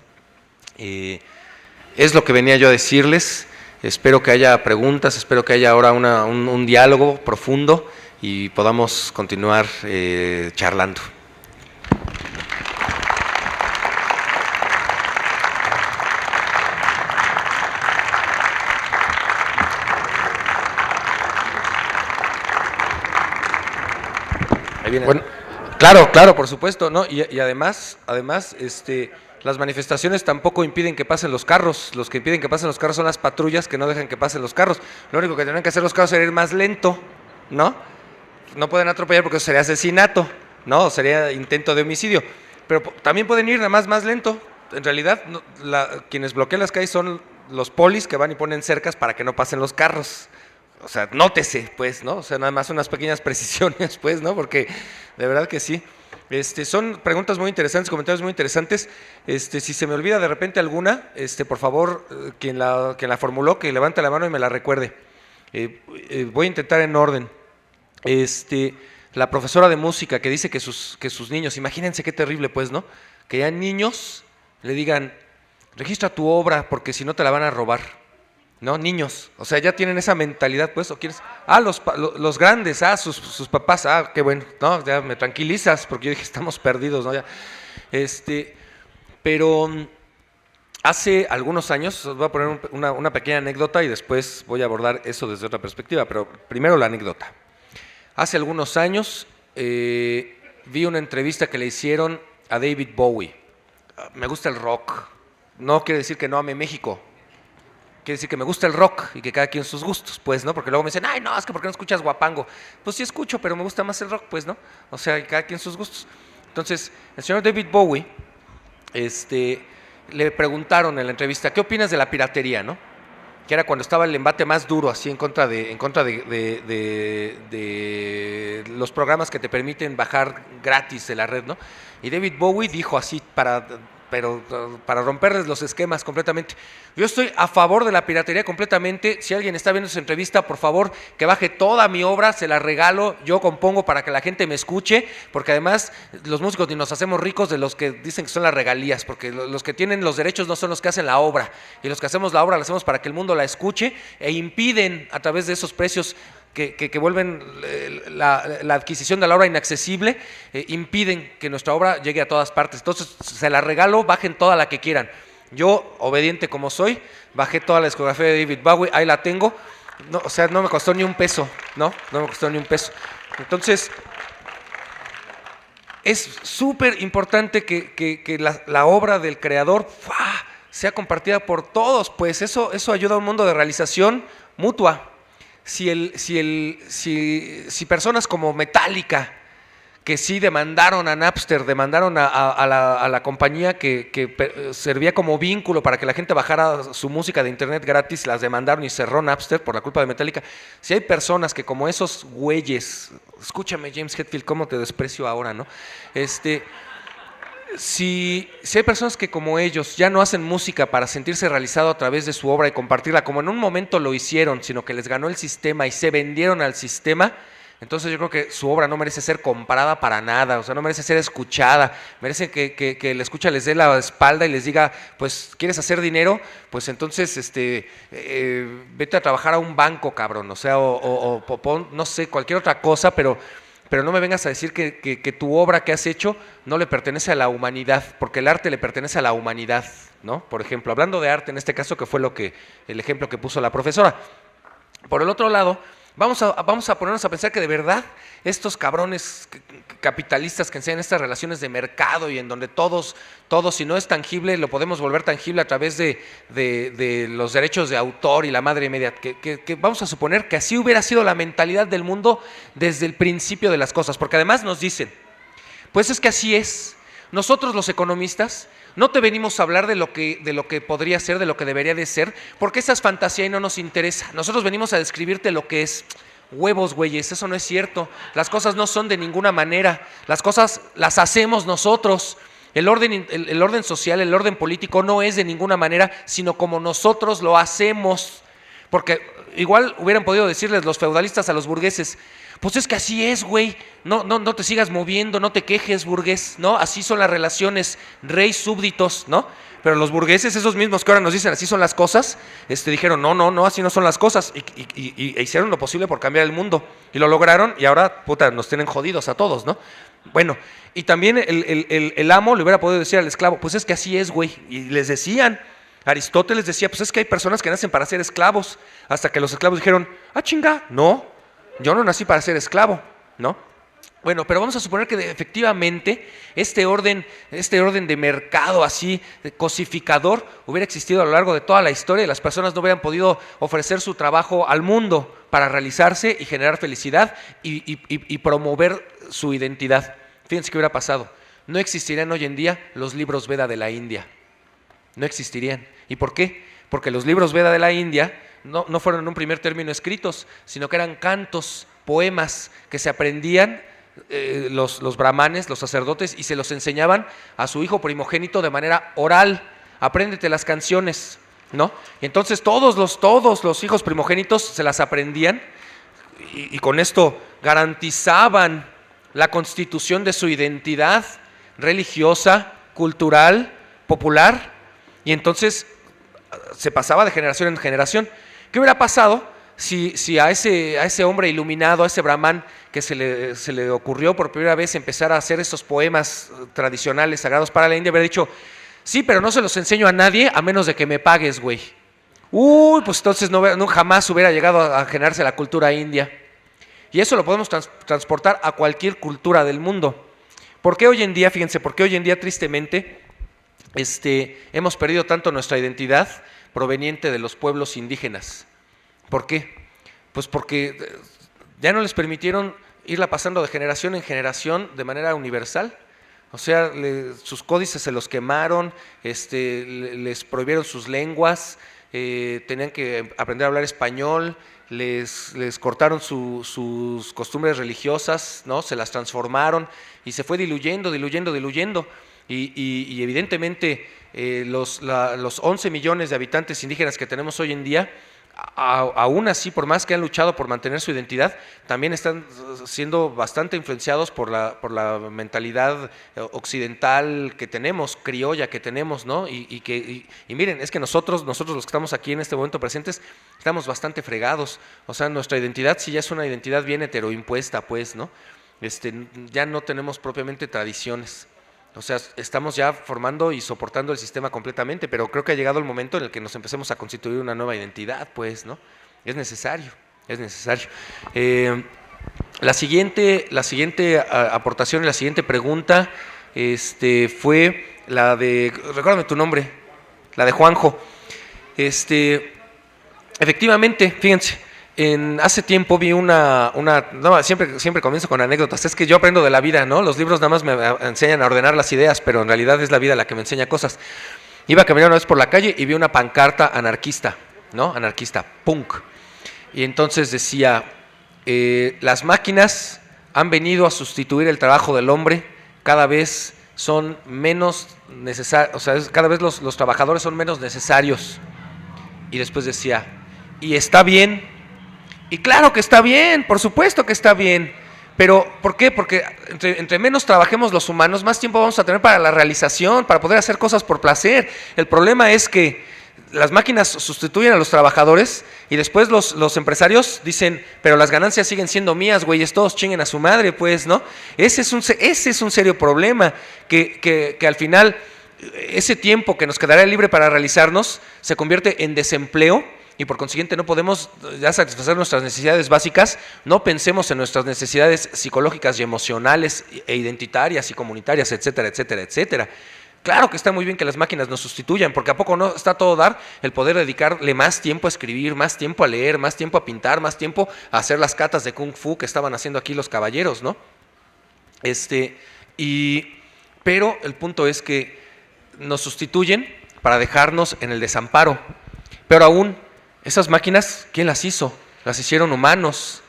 Es lo que venía yo a decirles. Espero que haya preguntas, espero que haya ahora un diálogo profundo y podamos continuar charlando. Bueno, claro, por supuesto, ¿no? Y además, las manifestaciones tampoco impiden que pasen los carros. Los que impiden que pasen los carros son las patrullas que no dejan que pasen los carros. Lo único que tendrán que hacer los carros sería ir más lento, ¿no? No pueden atropellar porque eso sería asesinato, ¿no? Sería intento de homicidio. Pero también pueden ir nada más lento. En realidad, quienes bloquean las calles son los polis que van y ponen cercas para que no pasen los carros. O sea, nótese, pues, ¿no? O sea, nada más unas pequeñas precisiones, pues, ¿no? Porque de verdad que sí. Son preguntas muy interesantes, comentarios muy interesantes. Si se me olvida de repente alguna, por favor, quien la formuló, que levante la mano y me la recuerde. Voy a intentar en orden. la profesora de música que dice que sus niños, imagínense qué terrible pues, ¿no? Que ya niños le digan, registra tu obra porque si no te la van a robar, ¿no? Niños, o sea, ya tienen esa mentalidad pues, o quieres, los grandes, sus papás, qué bueno, ¿no? Ya me tranquilizas porque yo dije, estamos perdidos, ¿no? Ya, pero hace algunos años, os voy a poner una pequeña anécdota y después voy a abordar eso desde otra perspectiva, pero primero la anécdota. Hace algunos años vi una entrevista que le hicieron a David Bowie. Me gusta el rock. No quiere decir que no ame México. Quiere decir que me gusta el rock y que cada quien sus gustos, pues, ¿no? Porque luego me dicen, ay, no, es que ¿por qué no escuchas guapango? Pues sí escucho, pero me gusta más el rock, pues, ¿no? O sea, cada quien sus gustos. Entonces, el señor David Bowie, le preguntaron en la entrevista, ¿qué opinas de la piratería, no? Que era cuando estaba el embate más duro así en contra de los programas que te permiten bajar gratis de la red, ¿no? Y David Bowie dijo así para romperles los esquemas completamente: yo estoy a favor de la piratería completamente. Si alguien está viendo esa entrevista, por favor, que baje toda mi obra, se la regalo, yo compongo para que la gente me escuche, porque además los músicos ni nos hacemos ricos de los que dicen que son las regalías, porque los que tienen los derechos no son los que hacen la obra, y los que hacemos la obra la hacemos para que el mundo la escuche, e impiden a través de esos precios que vuelven la adquisición de la obra inaccesible, impiden que nuestra obra llegue a todas partes. Entonces se la regalo, bajen toda la que quieran. Yo, obediente como soy, bajé toda la discografía de David Bowie, ahí la tengo. No, o sea, no me costó ni un peso, ¿no? No me costó ni un peso. Entonces, es súper importante que la obra del creador sea compartida por todos, pues eso ayuda a un mundo de realización mutua. Si personas como Metallica, que sí demandaron a Napster, demandaron a la compañía que servía como vínculo para que la gente bajara su música de internet gratis, las demandaron y cerró Napster por la culpa de Metallica. Si hay personas que como esos güeyes, escúchame James Hetfield, cómo te desprecio ahora, ¿no? Si hay personas que como ellos ya no hacen música para sentirse realizado a través de su obra y compartirla como en un momento lo hicieron, sino que les ganó el sistema y se vendieron al sistema, entonces yo creo que su obra no merece ser comparada para nada, o sea, no merece ser escuchada, merece que el escucha les dé la espalda y les diga, pues, ¿quieres hacer dinero? Pues entonces, vete a trabajar a un banco, cabrón, o sea, o no sé, cualquier otra cosa, pero no me vengas a decir que tu obra que has hecho no le pertenece a la humanidad, porque el arte le pertenece a la humanidad, ¿no? Por ejemplo, hablando de arte en este caso, que fue el ejemplo que puso la profesora. Por el otro lado, vamos a ponernos a pensar que de verdad estos cabrones capitalistas que enseñan estas relaciones de mercado y en donde todos, si no es tangible, lo podemos volver tangible a través de los derechos de autor y la madre media, que vamos a suponer que así hubiera sido la mentalidad del mundo desde el principio de las cosas, porque además nos dicen, pues es que así es. Nosotros los economistas no te venimos a hablar de lo que podría ser, de lo que debería de ser, porque esa es fantasía y no nos interesa. Nosotros venimos a describirte lo que es. Huevos, güeyes, eso no es cierto. Las cosas no son de ninguna manera. Las cosas las hacemos nosotros. El orden social, el orden político no es de ninguna manera, sino como nosotros lo hacemos. Porque igual hubieran podido decirles los feudalistas a los burgueses, pues es que así es, güey, no te sigas moviendo, no te quejes, burgués, ¿no? Así son las relaciones rey-súbditos, ¿no? Pero los burgueses, esos mismos que ahora nos dicen así son las cosas, dijeron, no, así no son las cosas, e hicieron lo posible por cambiar el mundo, y lo lograron, y ahora, puta, nos tienen jodidos a todos, ¿no? Bueno, y también el amo le hubiera podido decir al esclavo, pues es que así es, güey, y les decían, Aristóteles decía, pues es que hay personas que nacen para ser esclavos, hasta que los esclavos dijeron, chinga, no, yo no nací para ser esclavo, ¿no? Bueno, pero vamos a suponer que efectivamente este orden de mercado así, de cosificador, hubiera existido a lo largo de toda la historia y las personas no hubieran podido ofrecer su trabajo al mundo para realizarse y generar felicidad y promover su identidad. Fíjense qué hubiera pasado. No existirían hoy en día los libros Veda de la India. No existirían. ¿Y por qué? Porque los libros Veda de la India no fueron en un primer término escritos, sino que eran cantos, poemas que se aprendían los brahmanes, los sacerdotes, y se los enseñaban a su hijo primogénito de manera oral. Apréndete las canciones, ¿no? Y entonces todos los hijos primogénitos se las aprendían y con esto garantizaban la constitución de su identidad religiosa, cultural, popular, y entonces se pasaba de generación en generación. ¿Qué hubiera pasado si a ese hombre iluminado, a ese brahman que se le ocurrió por primera vez empezar a hacer estos poemas tradicionales sagrados para la India, hubiera dicho, sí, pero no se los enseño a nadie a menos de que me pagues, güey? Uy, pues entonces no jamás hubiera llegado a generarse la cultura india. Y eso lo podemos transportar a cualquier cultura del mundo. ¿Por qué hoy en día, fíjense, por qué hoy en día tristemente hemos perdido tanto nuestra identidad proveniente de los pueblos indígenas? ¿Por qué? Pues porque ya no les permitieron irla pasando de generación en generación de manera universal. O sea, sus códices se los quemaron, les prohibieron sus lenguas, tenían que aprender a hablar español, les cortaron sus costumbres religiosas, ¿no? Se las transformaron y se fue diluyendo. Y evidentemente los 11 millones de habitantes indígenas que tenemos hoy en día, aún así, por más que han luchado por mantener su identidad, también están siendo bastante influenciados por la mentalidad occidental que tenemos, criolla que tenemos, ¿no? Y miren, es que nosotros los que estamos aquí en este momento presentes, estamos bastante fregados. O sea, nuestra identidad sí ya es una identidad bien heteroimpuesta, pues, ¿no? Ya no tenemos propiamente tradiciones. O sea, estamos ya formando y soportando el sistema completamente, pero creo que ha llegado el momento en el que nos empecemos a constituir una nueva identidad, pues, ¿no? Es necesario. La siguiente aportación y la siguiente pregunta fue la de, recuérdame tu nombre, la de Juanjo. Efectivamente, fíjense, hace tiempo vi siempre comienzo con anécdotas, es que yo aprendo de la vida, ¿no? Los libros nada más me enseñan a ordenar las ideas, pero en realidad es la vida la que me enseña cosas. Iba caminando una vez por la calle y vi una pancarta anarquista, ¿no? Anarquista, punk. Y entonces decía, las máquinas han venido a sustituir el trabajo del hombre, cada vez son menos necesarios, o sea, cada vez los trabajadores son menos necesarios. Y después decía, y está bien. Y claro que está bien, por supuesto que está bien, pero ¿por qué? Porque entre menos trabajemos los humanos, más tiempo vamos a tener para la realización, para poder hacer cosas por placer. El problema es que las máquinas sustituyen a los trabajadores y después los empresarios dicen, pero las ganancias siguen siendo mías, güeyes, todos chinguen a su madre, pues, ¿no? Ese es un serio problema, que al final ese tiempo que nos quedaría libre para realizarnos se convierte en desempleo. Y por consiguiente no podemos ya satisfacer nuestras necesidades básicas, no pensemos en nuestras necesidades psicológicas y emocionales e identitarias y comunitarias, etcétera, etcétera, etcétera. Claro que está muy bien que las máquinas nos sustituyan, porque ¿a poco no está a todo dar el poder dedicarle más tiempo a escribir, más tiempo a leer, más tiempo a pintar, más tiempo a hacer las catas de Kung Fu que estaban haciendo aquí los caballeros, ¿no? Pero el punto es que nos sustituyen para dejarnos en el desamparo. Pero aún, esas máquinas, ¿quién las hizo? Las hicieron humanos.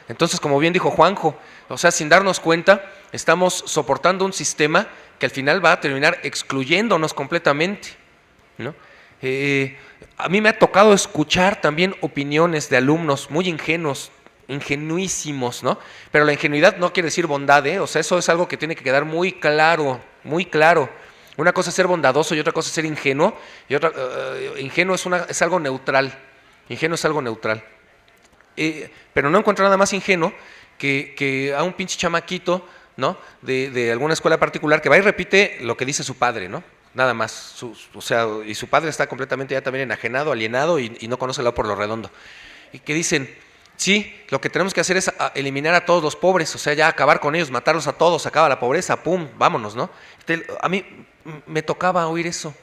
Entonces, como bien dijo Juanjo, o sea, sin darnos cuenta, estamos soportando un sistema que al final va a terminar excluyéndonos completamente, ¿no? A mí me ha tocado escuchar también opiniones de alumnos muy ingenuísimos, ¿no? Pero la ingenuidad no quiere decir bondad, ¿eh? O sea, eso es algo que tiene que quedar muy claro, muy claro. Una cosa es ser bondadoso y otra cosa es ser ingenuo. Y otra, ingenuo es algo neutral. Pero no encuentro nada más ingenuo que a un pinche chamaquito, ¿no? De alguna escuela particular que va y repite lo que dice su padre, ¿no? Nada más. Y su padre está completamente ya también enajenado, alienado y no conoce el lado por lo redondo. Y que dicen, sí, lo que tenemos que hacer es eliminar a todos los pobres, o sea, ya acabar con ellos, matarlos a todos, acaba la pobreza, pum, vámonos, ¿no? A mí me tocaba oír eso,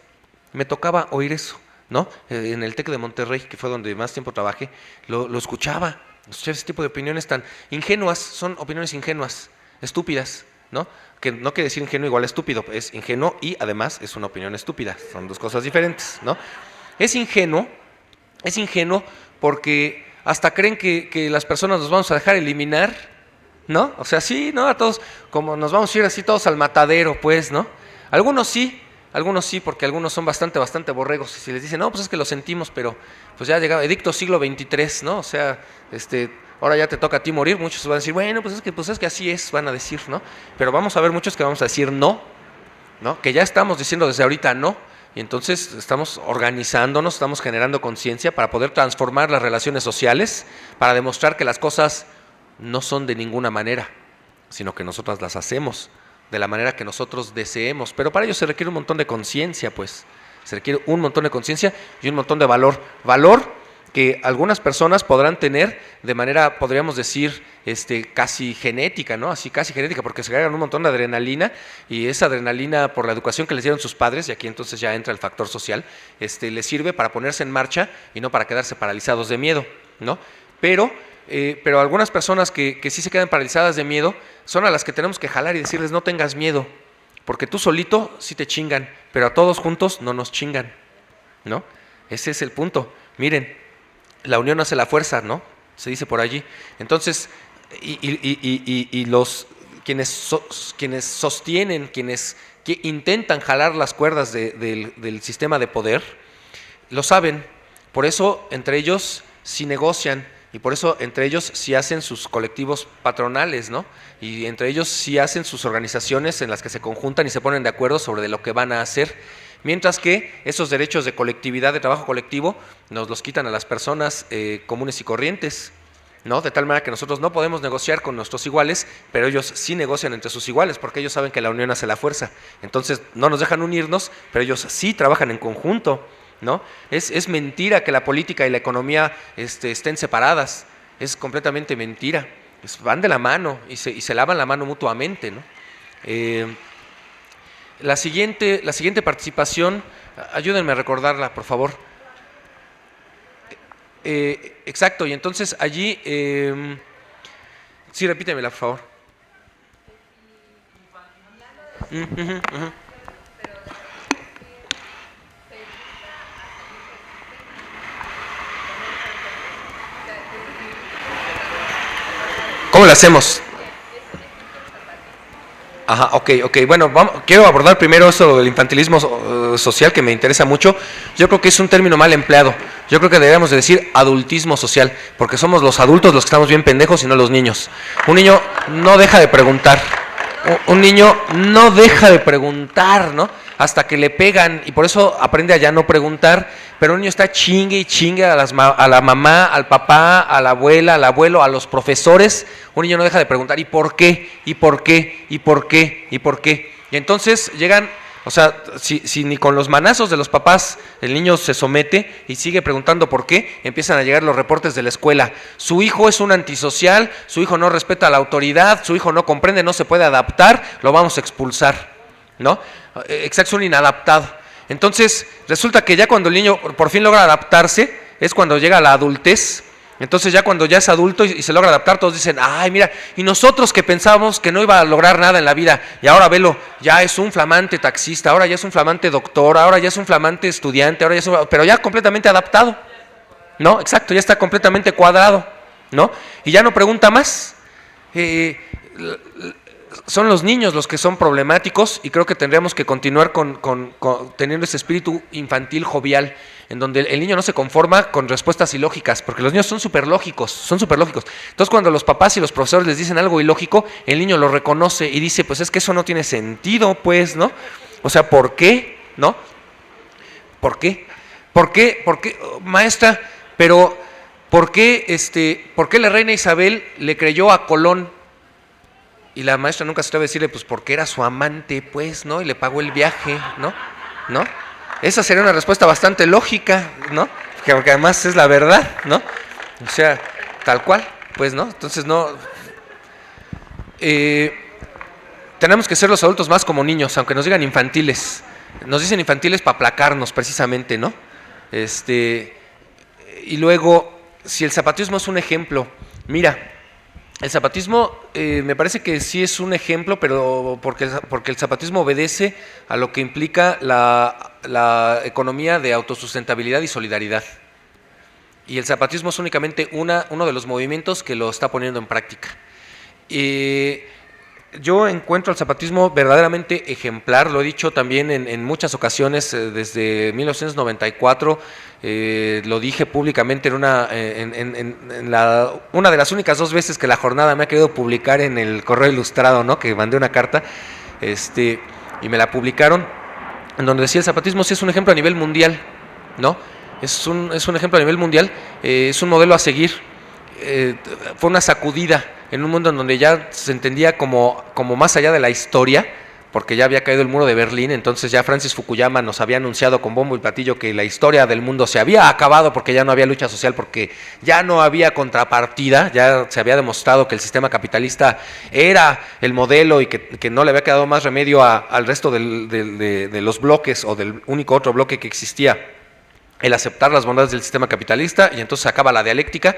¿no? En el TEC de Monterrey, que fue donde más tiempo trabajé, lo escuchaba ese tipo de opiniones tan ingenuas, son opiniones ingenuas, estúpidas, ¿no? Que no quiere decir ingenuo igual a estúpido, es ingenuo y además es una opinión estúpida, son dos cosas diferentes, ¿no? Es ingenuo porque hasta creen que las personas nos vamos a dejar eliminar, ¿no? O sea, sí, ¿no? A todos, como nos vamos a ir así todos al matadero, pues, ¿no? Algunos sí, porque algunos son bastante borregos. Si les dicen, no, pues es que lo sentimos, pero pues ya ha llegado, edicto siglo XXIII, ¿no? O sea, ahora ya te toca a ti morir. Muchos van a decir, bueno, pues es que así es, van a decir, ¿no? Pero vamos a ver muchos que vamos a decir no, ¿no? Que ya estamos diciendo desde ahorita no, y entonces estamos organizándonos, estamos generando conciencia para poder transformar las relaciones sociales, para demostrar que las cosas no son de ninguna manera, sino que nosotras las hacemos de la manera que nosotros deseemos. Pero para ello se requiere un montón de conciencia, pues. Se requiere un montón de conciencia y un montón de valor. Valor que algunas personas podrán tener de manera, podríamos decir, casi genética, ¿no? Así casi genética, porque se cargan un montón de adrenalina, y esa adrenalina, por la educación que les dieron sus padres, y aquí entonces ya entra el factor social, les sirve para ponerse en marcha y no para quedarse paralizados de miedo, ¿no? Pero algunas personas que sí se quedan paralizadas de miedo son a las que tenemos que jalar y decirles, no tengas miedo, porque tú solito sí te chingan, pero a todos juntos no nos chingan, ¿no? Ese es el punto. Miren, la unión hace la fuerza, ¿no? Se dice por allí. Entonces, los quienes sostienen, quienes que intentan jalar las cuerdas del sistema de poder, lo saben. Por eso entre ellos sí negocian, y por eso entre ellos sí hacen sus colectivos patronales, ¿no? Y entre ellos sí hacen sus organizaciones en las que se conjuntan y se ponen de acuerdo sobre lo que van a hacer. Mientras que esos derechos de colectividad, de trabajo colectivo, nos los quitan a las personas comunes y corrientes, ¿no? De tal manera que nosotros no podemos negociar con nuestros iguales, pero ellos sí negocian entre sus iguales, porque ellos saben que la unión hace la fuerza. Entonces no nos dejan unirnos, pero ellos sí trabajan en conjunto, ¿no? Es mentira que la política y la economía estén separadas, es completamente mentira. Van de la mano y se lavan la mano mutuamente, ¿no? La siguiente participación, ayúdenme a recordarla, por favor. Exacto, y entonces allí, sí, repítemela, por favor. ¿Cómo lo hacemos? Ajá, ok. Bueno, quiero abordar primero eso del infantilismo social, que me interesa mucho. Yo creo que es un término mal empleado. Yo creo que deberíamos de decir adultismo social, porque somos los adultos los que estamos bien pendejos y no los niños. Un niño no deja de preguntar. Un niño no deja de preguntar, ¿no? Hasta que le pegan, y por eso aprende a ya no preguntar. Pero un niño está chingue y chingue a la mamá, al papá, a la abuela, al abuelo, a los profesores. Un niño no deja de preguntar, ¿y por qué? ¿Y por qué? ¿Y por qué? ¿Y por qué? Y entonces llegan, o sea, si ni con los manazos de los papás el niño se somete y sigue preguntando por qué, empiezan a llegar los reportes de la escuela. Su hijo es un antisocial, su hijo no respeta a la autoridad, su hijo no comprende, no se puede adaptar, lo vamos a expulsar, ¿no? Exacto, es un inadaptado. Entonces, resulta que ya cuando el niño por fin logra adaptarse, es cuando llega a la adultez. Entonces ya cuando ya es adulto y se logra adaptar, todos dicen, ay, mira, y nosotros que pensábamos que no iba a lograr nada en la vida, y ahora velo, ya es un flamante taxista, ahora ya es un flamante doctor, ahora ya es un flamante estudiante, ahora ya es pero ya completamente adaptado, ¿no? Exacto, ya está completamente cuadrado, ¿no? Y ya no pregunta más. Son los niños los que son problemáticos, y creo que tendríamos que continuar teniendo ese espíritu infantil jovial, en donde el niño no se conforma con respuestas ilógicas, porque los niños son súper lógicos. Entonces cuando los papás y los profesores les dicen algo ilógico, el niño lo reconoce y dice, pues es que eso no tiene sentido, pues, ¿no? O sea, ¿por qué? ¿No? ¿Por qué? ¿Por qué, maestra? Pero, ¿por qué la reina Isabel le creyó a Colón? Y la maestra nunca se atreve a decirle, pues porque era su amante, pues, ¿no? Y le pagó el viaje, ¿no? Esa sería una respuesta bastante lógica, ¿no? Porque además es la verdad, ¿no? O sea, tal cual, pues, ¿no? Entonces, no. Tenemos que ser los adultos más como niños, aunque nos digan infantiles. Nos dicen infantiles para aplacarnos, precisamente, ¿no? Y luego, si el zapatismo es un ejemplo, mira. El zapatismo me parece que sí es un ejemplo, pero porque el zapatismo obedece a lo que implica la economía de autosustentabilidad y solidaridad. Y el zapatismo es únicamente uno de los movimientos que lo está poniendo en práctica. Yo encuentro al zapatismo verdaderamente ejemplar, lo he dicho también en muchas ocasiones, desde 1994, lo dije públicamente una de las únicas 2 veces que La Jornada me ha querido publicar en el Correo Ilustrado, ¿no? Que mandé una carta, y me la publicaron, en donde decía: el zapatismo sí es un ejemplo a nivel mundial, ¿no? Es un ejemplo a nivel mundial, es un modelo a seguir. Fue una sacudida en un mundo en donde ya se entendía como más allá de la historia, porque ya había caído el muro de Berlín. Entonces ya Francis Fukuyama nos había anunciado con bombo y platillo que la historia del mundo se había acabado, porque ya no había lucha social, porque ya no había contrapartida, ya se había demostrado que el sistema capitalista era el modelo y que no le había quedado más remedio al resto de los bloques, o del único otro bloque que existía, el aceptar las bondades del sistema capitalista. Y entonces se acaba la dialéctica.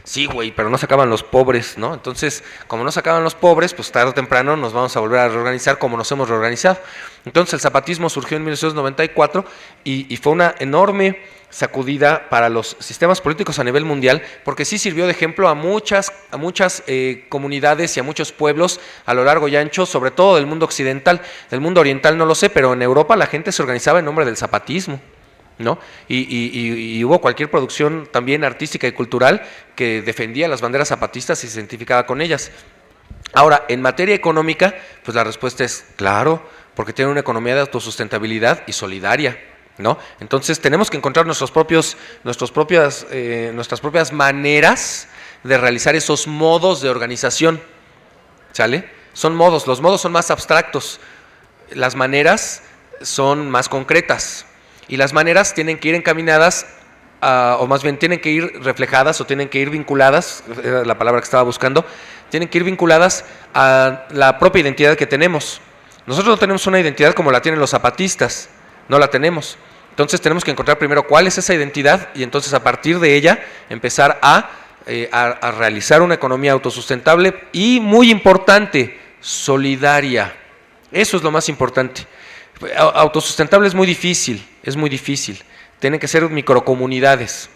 Sí, güey, pero no se acaban los pobres, ¿no? Entonces, como no se acaban los pobres, pues tarde o temprano nos vamos a volver a reorganizar como nos hemos reorganizado. Entonces el zapatismo surgió en 1994 y fue una enorme sacudida para los sistemas políticos a nivel mundial, porque sí sirvió de ejemplo a muchas comunidades y a muchos pueblos a lo largo y ancho, sobre todo del mundo occidental. Del mundo oriental no lo sé, pero en Europa la gente se organizaba en nombre del zapatismo, ¿no? Y hubo cualquier producción también artística y cultural que defendía las banderas zapatistas y se identificaba con ellas. Ahora, en materia económica, pues la respuesta es claro, porque tiene una economía de autosustentabilidad y solidaria, ¿no? Entonces tenemos que encontrar nuestras propias maneras de realizar esos modos de organización, ¿sale? Son modos, los modos son más abstractos, las maneras son más concretas. Y las maneras tienen que ir encaminadas, o más bien tienen que ir reflejadas, o tienen que ir vinculadas, era la palabra que estaba buscando, tienen que ir vinculadas a la propia identidad que tenemos. Nosotros no tenemos una identidad como la tienen los zapatistas, no la tenemos. Entonces tenemos que encontrar primero cuál es esa identidad, y entonces a partir de ella empezar a realizar una economía autosustentable y, muy importante, solidaria. Eso es lo más importante. Autosustentable es muy difícil, tienen que ser microcomunidades.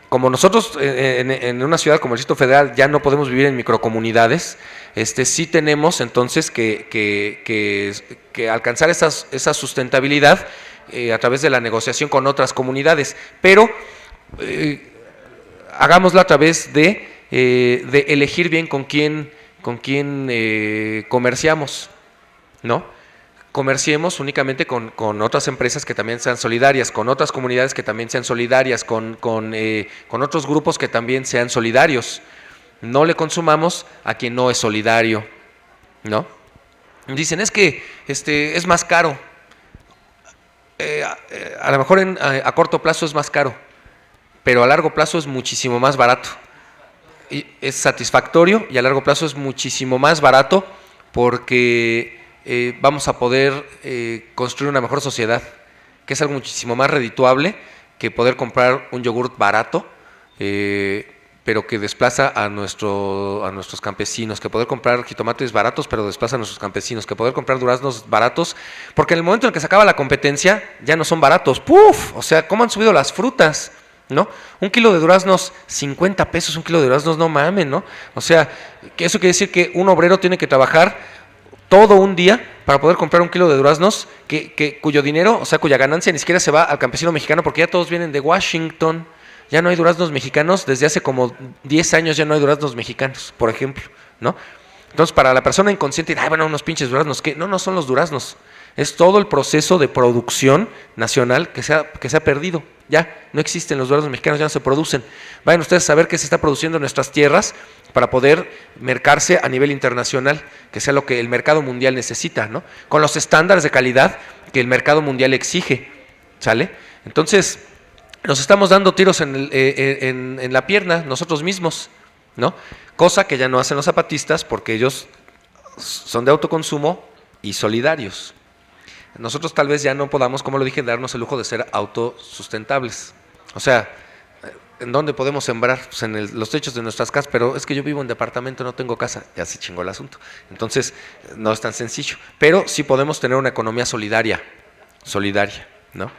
Como nosotros en una ciudad como el Distrito Federal ya no podemos vivir en microcomunidades, sí tenemos entonces que alcanzar esa sustentabilidad a través de la negociación con otras comunidades, pero hagámoslo a través de elegir bien con quién comerciamos, ¿no? Comerciemos únicamente con otras empresas que también sean solidarias, con otras comunidades que también sean solidarias, con otros grupos que también sean solidarios. No le consumamos a quien no es solidario, ¿no? Dicen, es que es más caro. A lo mejor a corto plazo es más caro, pero a largo plazo es muchísimo más barato. Y es satisfactorio, y a largo plazo es muchísimo más barato, porque vamos a poder construir una mejor sociedad, que es algo muchísimo más redituable que poder comprar un yogurt barato, pero que desplaza a nuestros campesinos, que poder comprar jitomates baratos, pero desplaza a nuestros campesinos, que poder comprar duraznos baratos, porque en el momento en el que se acaba la competencia, ya no son baratos. ¡Puf! O sea, ¿cómo han subido las frutas?, ¿no? Un kilo de duraznos, 50 pesos, un kilo de duraznos, no mamen, ¿no? O sea, que eso quiere decir que un obrero tiene que trabajar todo un día para poder comprar un kilo de duraznos, cuyo dinero, o sea, cuya ganancia ni siquiera se va al campesino mexicano, porque ya todos vienen de Washington. Ya no hay duraznos mexicanos, desde hace como 10 años ya no hay duraznos mexicanos, por ejemplo, ¿no? Entonces, para la persona inconsciente, bueno, unos pinches duraznos, ¿qué? No son los duraznos, es todo el proceso de producción nacional que se ha perdido. Ya no existen los duraznos mexicanos, ya no se producen. Vayan ustedes a saber qué se está produciendo en nuestras tierras para poder mercarse a nivel internacional, que sea lo que el mercado mundial necesita, ¿no? Con los estándares de calidad que el mercado mundial exige, ¿sale? Entonces, nos estamos dando tiros en la pierna nosotros mismos, ¿no? Cosa que ya no hacen los zapatistas, porque ellos son de autoconsumo y solidarios. Nosotros tal vez ya no podamos, como lo dije, darnos el lujo de ser autosustentables. O sea, ¿en dónde podemos sembrar? Pues en los techos de nuestras casas, pero es que yo vivo en departamento, no tengo casa, ya se chingó el asunto. Entonces, no es tan sencillo, pero sí podemos tener una economía solidaria, ¿no?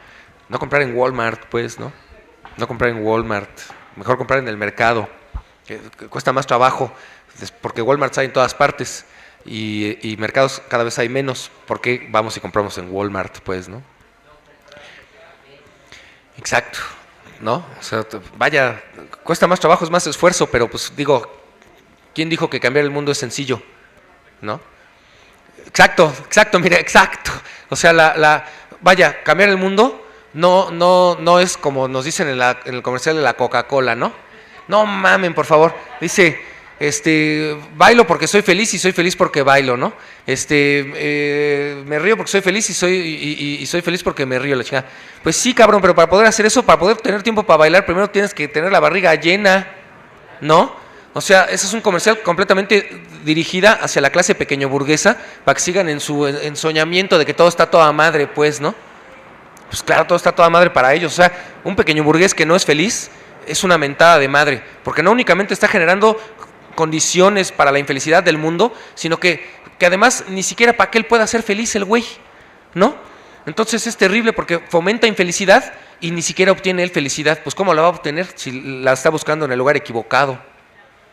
No comprar en Walmart, pues, ¿no? No comprar en Walmart, mejor comprar en el mercado, que cuesta más trabajo, porque Walmart está en todas partes. y mercados cada vez hay menos, porque vamos y compramos en Walmart, pues, ¿no? Exacto, ¿no? O sea, vaya, cuesta más trabajo, es más esfuerzo, pero pues digo, ¿quién dijo que cambiar el mundo es sencillo? ¿No? Exacto, mire, exacto. O sea, vaya, cambiar el mundo no es como nos dicen en el comercial de la Coca-Cola, ¿no? No mamen, por favor. Dice, bailo porque soy feliz y soy feliz porque bailo, ¿no? Me río porque soy feliz y soy feliz porque me río, la chingada. Pues sí, cabrón, pero para poder hacer eso, para poder tener tiempo para bailar, primero tienes que tener la barriga llena, ¿no? O sea, ese es un comercial completamente dirigida hacia la clase pequeño burguesa para que sigan en su ensoñamiento de que todo está toda madre, pues, ¿no? Pues claro, todo está toda madre para ellos. O sea, un pequeño burgués que no es feliz es una mentada de madre, porque no únicamente está generando condiciones para la infelicidad del mundo, sino que además ni siquiera para que él pueda ser feliz el güey, ¿no? Entonces es terrible porque fomenta infelicidad y ni siquiera obtiene él felicidad. Pues ¿cómo la va a obtener si la está buscando en el lugar equivocado?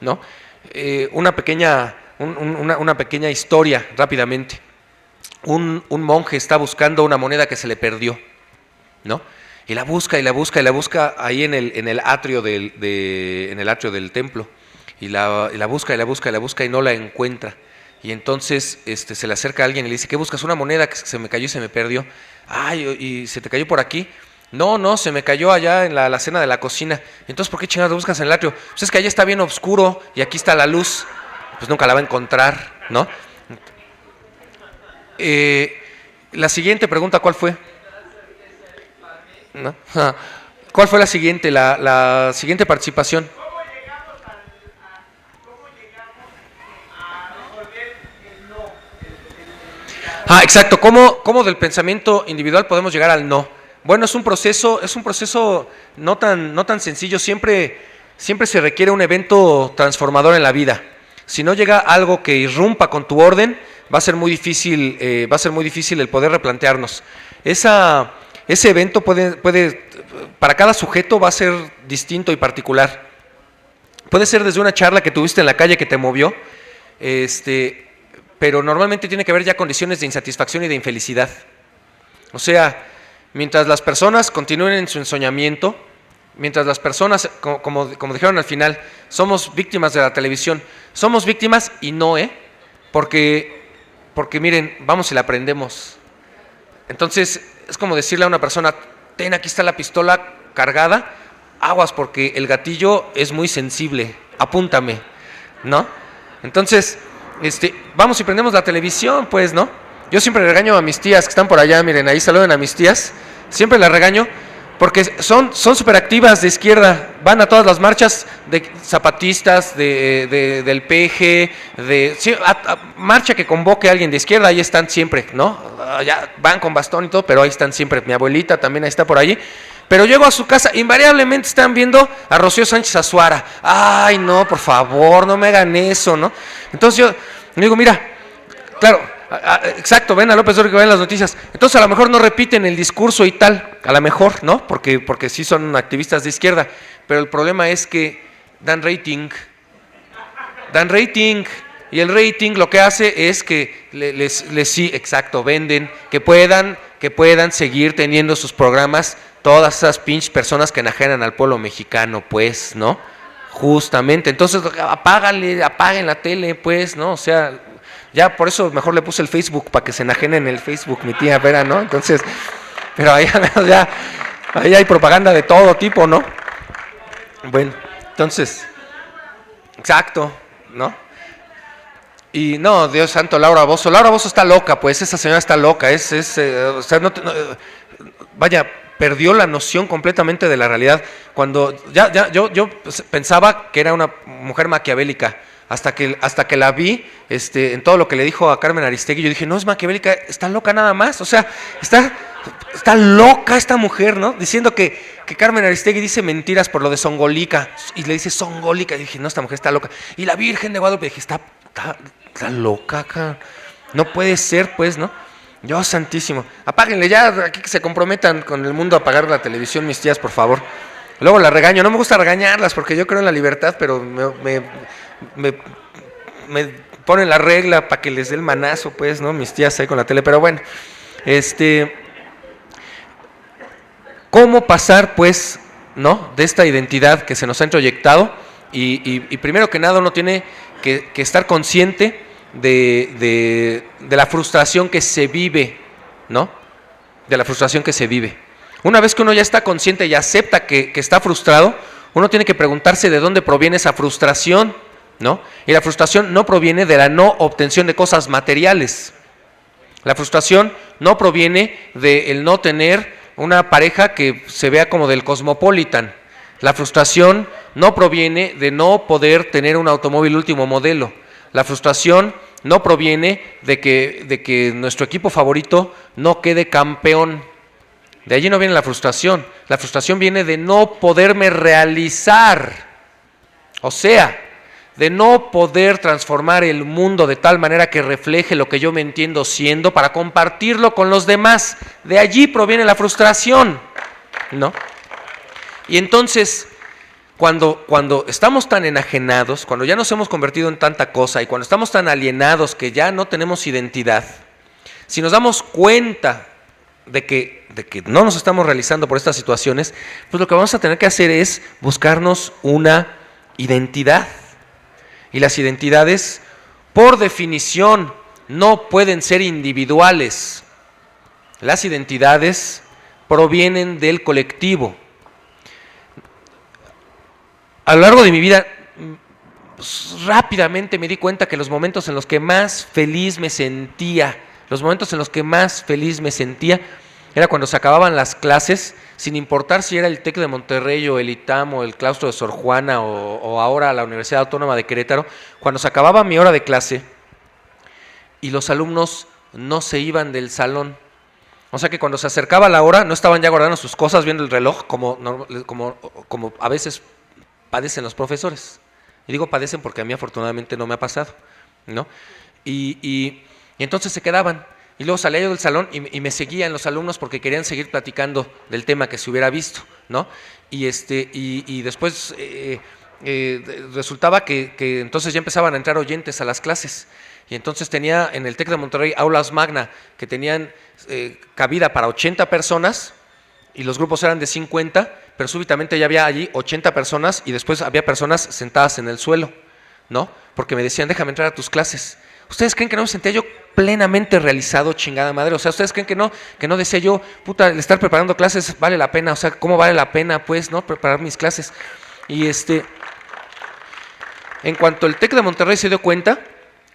¿No? Una pequeña historia rápidamente. Un monje está buscando una moneda que se le perdió, ¿no? Y la busca ahí en el atrio del templo. Y la busca y no la encuentra. Y entonces se le acerca a alguien y le dice, ¿qué buscas? Una moneda que se me cayó y se me perdió. Ay, ¿y se te cayó por aquí? No, se me cayó allá en la alacena de la cocina. Entonces, ¿por qué chingados buscas en el atrio? Pues es que allá está bien oscuro y aquí está la luz. Pues nunca la va a encontrar, ¿no? La siguiente pregunta, ¿cuál fue? ¿No? ¿Cuál fue la siguiente? La siguiente participación. Exacto. ¿Cómo del pensamiento individual podemos llegar al no? Bueno, es un proceso no tan sencillo. Siempre se requiere un evento transformador en la vida. Si no llega algo que irrumpa con tu orden, va a ser muy difícil el poder replantearnos. Ese evento puede, para cada sujeto va a ser distinto y particular. Puede ser desde una charla que tuviste en la calle que te movió, pero normalmente tiene que haber ya condiciones de insatisfacción y de infelicidad. O sea, mientras las personas continúen en su ensoñamiento, mientras las personas, como dijeron al final, somos víctimas de la televisión, somos víctimas y no, porque miren, vamos y la aprendemos. Entonces, es como decirle a una persona, ten, aquí está la pistola cargada, aguas porque el gatillo es muy sensible, apúntame, ¿no? Entonces, vamos y prendemos la televisión, pues, ¿no? Yo siempre regaño a mis tías que están por allá, miren, ahí saluden a mis tías, siempre las regaño porque son súper activas de izquierda, van a todas las marchas de zapatistas, del PG, marcha que convoque a alguien de izquierda, ahí están siempre, ¿no? Ya van con bastón y todo, pero ahí están siempre. Mi abuelita también ahí está por allí. Pero llego a su casa, invariablemente están viendo a Rocío Sánchez Azuara. Ay, no, por favor, no me hagan eso, ¿no? Entonces yo digo, mira, claro, exacto, ven a López Obrador que ven las noticias. Entonces a lo mejor no repiten el discurso y tal, a lo mejor, ¿no? Porque sí son activistas de izquierda. Pero el problema es que dan rating. Y el rating lo que hace es que sí, exacto, venden, que puedan seguir teniendo sus programas todas esas pinches personas que enajenan al pueblo mexicano, pues, ¿no? Justamente, entonces apaguen la tele, pues, ¿no? O sea, ya por eso mejor le puse el Facebook, para que se enajenen en el Facebook, mi tía Vera, ¿no? Entonces, pero ahí hay propaganda de todo tipo, ¿no? Bueno, entonces, exacto, ¿no? Y no, Dios santo, Laura Bozzo está loca, pues, esa señora está loca, o sea, vaya, perdió la noción completamente de la realidad. Cuando yo pensaba que era una mujer maquiavélica, hasta que la vi en todo lo que le dijo a Carmen Aristegui, yo dije, no es maquiavélica, está loca nada más, o sea, está loca esta mujer, ¿no? Diciendo que Carmen Aristegui dice mentiras por lo de Songolica, y le dice Songolica, y dije, no, esta mujer está loca. Y la Virgen de Guadalupe, dije, está loca acá, no puede ser, pues, ¿no? Dios santísimo, apáguenle ya, aquí que se comprometan con el mundo a apagar la televisión, mis tías, por favor. Luego la regaño, no me gusta regañarlas porque yo creo en la libertad, pero me ponen la regla para que les dé el manazo, pues, ¿no? Mis tías ahí con la tele, pero bueno, ¿cómo pasar, pues, ¿no? De esta identidad que se nos ha introyectado y primero que nada uno tiene que estar consciente de la frustración que se vive, ¿no? De la frustración que se vive. Una vez que uno ya está consciente y acepta que está frustrado, uno tiene que preguntarse de dónde proviene esa frustración, ¿no? Y la frustración no proviene de la no obtención de cosas materiales. La frustración no proviene del no tener una pareja que se vea como del Cosmopolitan. La frustración no proviene de no poder tener un automóvil último modelo. La frustración no proviene de que nuestro equipo favorito no quede campeón. De allí no viene la frustración. La frustración viene de no poderme realizar. O sea, de no poder transformar el mundo de tal manera que refleje lo que yo me entiendo siendo para compartirlo con los demás. De allí proviene la frustración, ¿no? Y entonces, cuando estamos tan enajenados, cuando ya nos hemos convertido en tanta cosa y cuando estamos tan alienados que ya no tenemos identidad, si nos damos cuenta de que no nos estamos realizando por estas situaciones, pues lo que vamos a tener que hacer es buscarnos una identidad. Y las identidades, por definición, no pueden ser individuales. Las identidades provienen del colectivo. A lo largo de mi vida, pues, rápidamente me di cuenta que los momentos en los que más feliz me sentía, era cuando se acababan las clases, sin importar si era el TEC de Monterrey o el ITAM o el claustro de Sor Juana o ahora la Universidad Autónoma de Querétaro, cuando se acababa mi hora de clase y los alumnos no se iban del salón. O sea que cuando se acercaba la hora no estaban ya guardando sus cosas viendo el reloj como a veces padecen los profesores. Y digo padecen porque a mí afortunadamente no me ha pasado, ¿no? Y entonces se quedaban. Y luego salía yo del salón y me seguían los alumnos porque querían seguir platicando del tema que se hubiera visto, ¿no? Y después resultaba que entonces ya empezaban a entrar oyentes a las clases. Y entonces tenía en el TEC de Monterrey aulas magna que tenían cabida para 80 personas y los grupos eran de 50, pero súbitamente ya había allí 80 personas y después había personas sentadas en el suelo, ¿no? Porque me decían, déjame entrar a tus clases. ¿Ustedes creen que no me sentía yo plenamente realizado, chingada madre? O sea, ¿ustedes creen que no decía yo, puta, el estar preparando clases vale la pena? O sea, ¿cómo vale la pena, pues, no preparar mis clases? Y en cuanto el TEC de Monterrey se dio cuenta,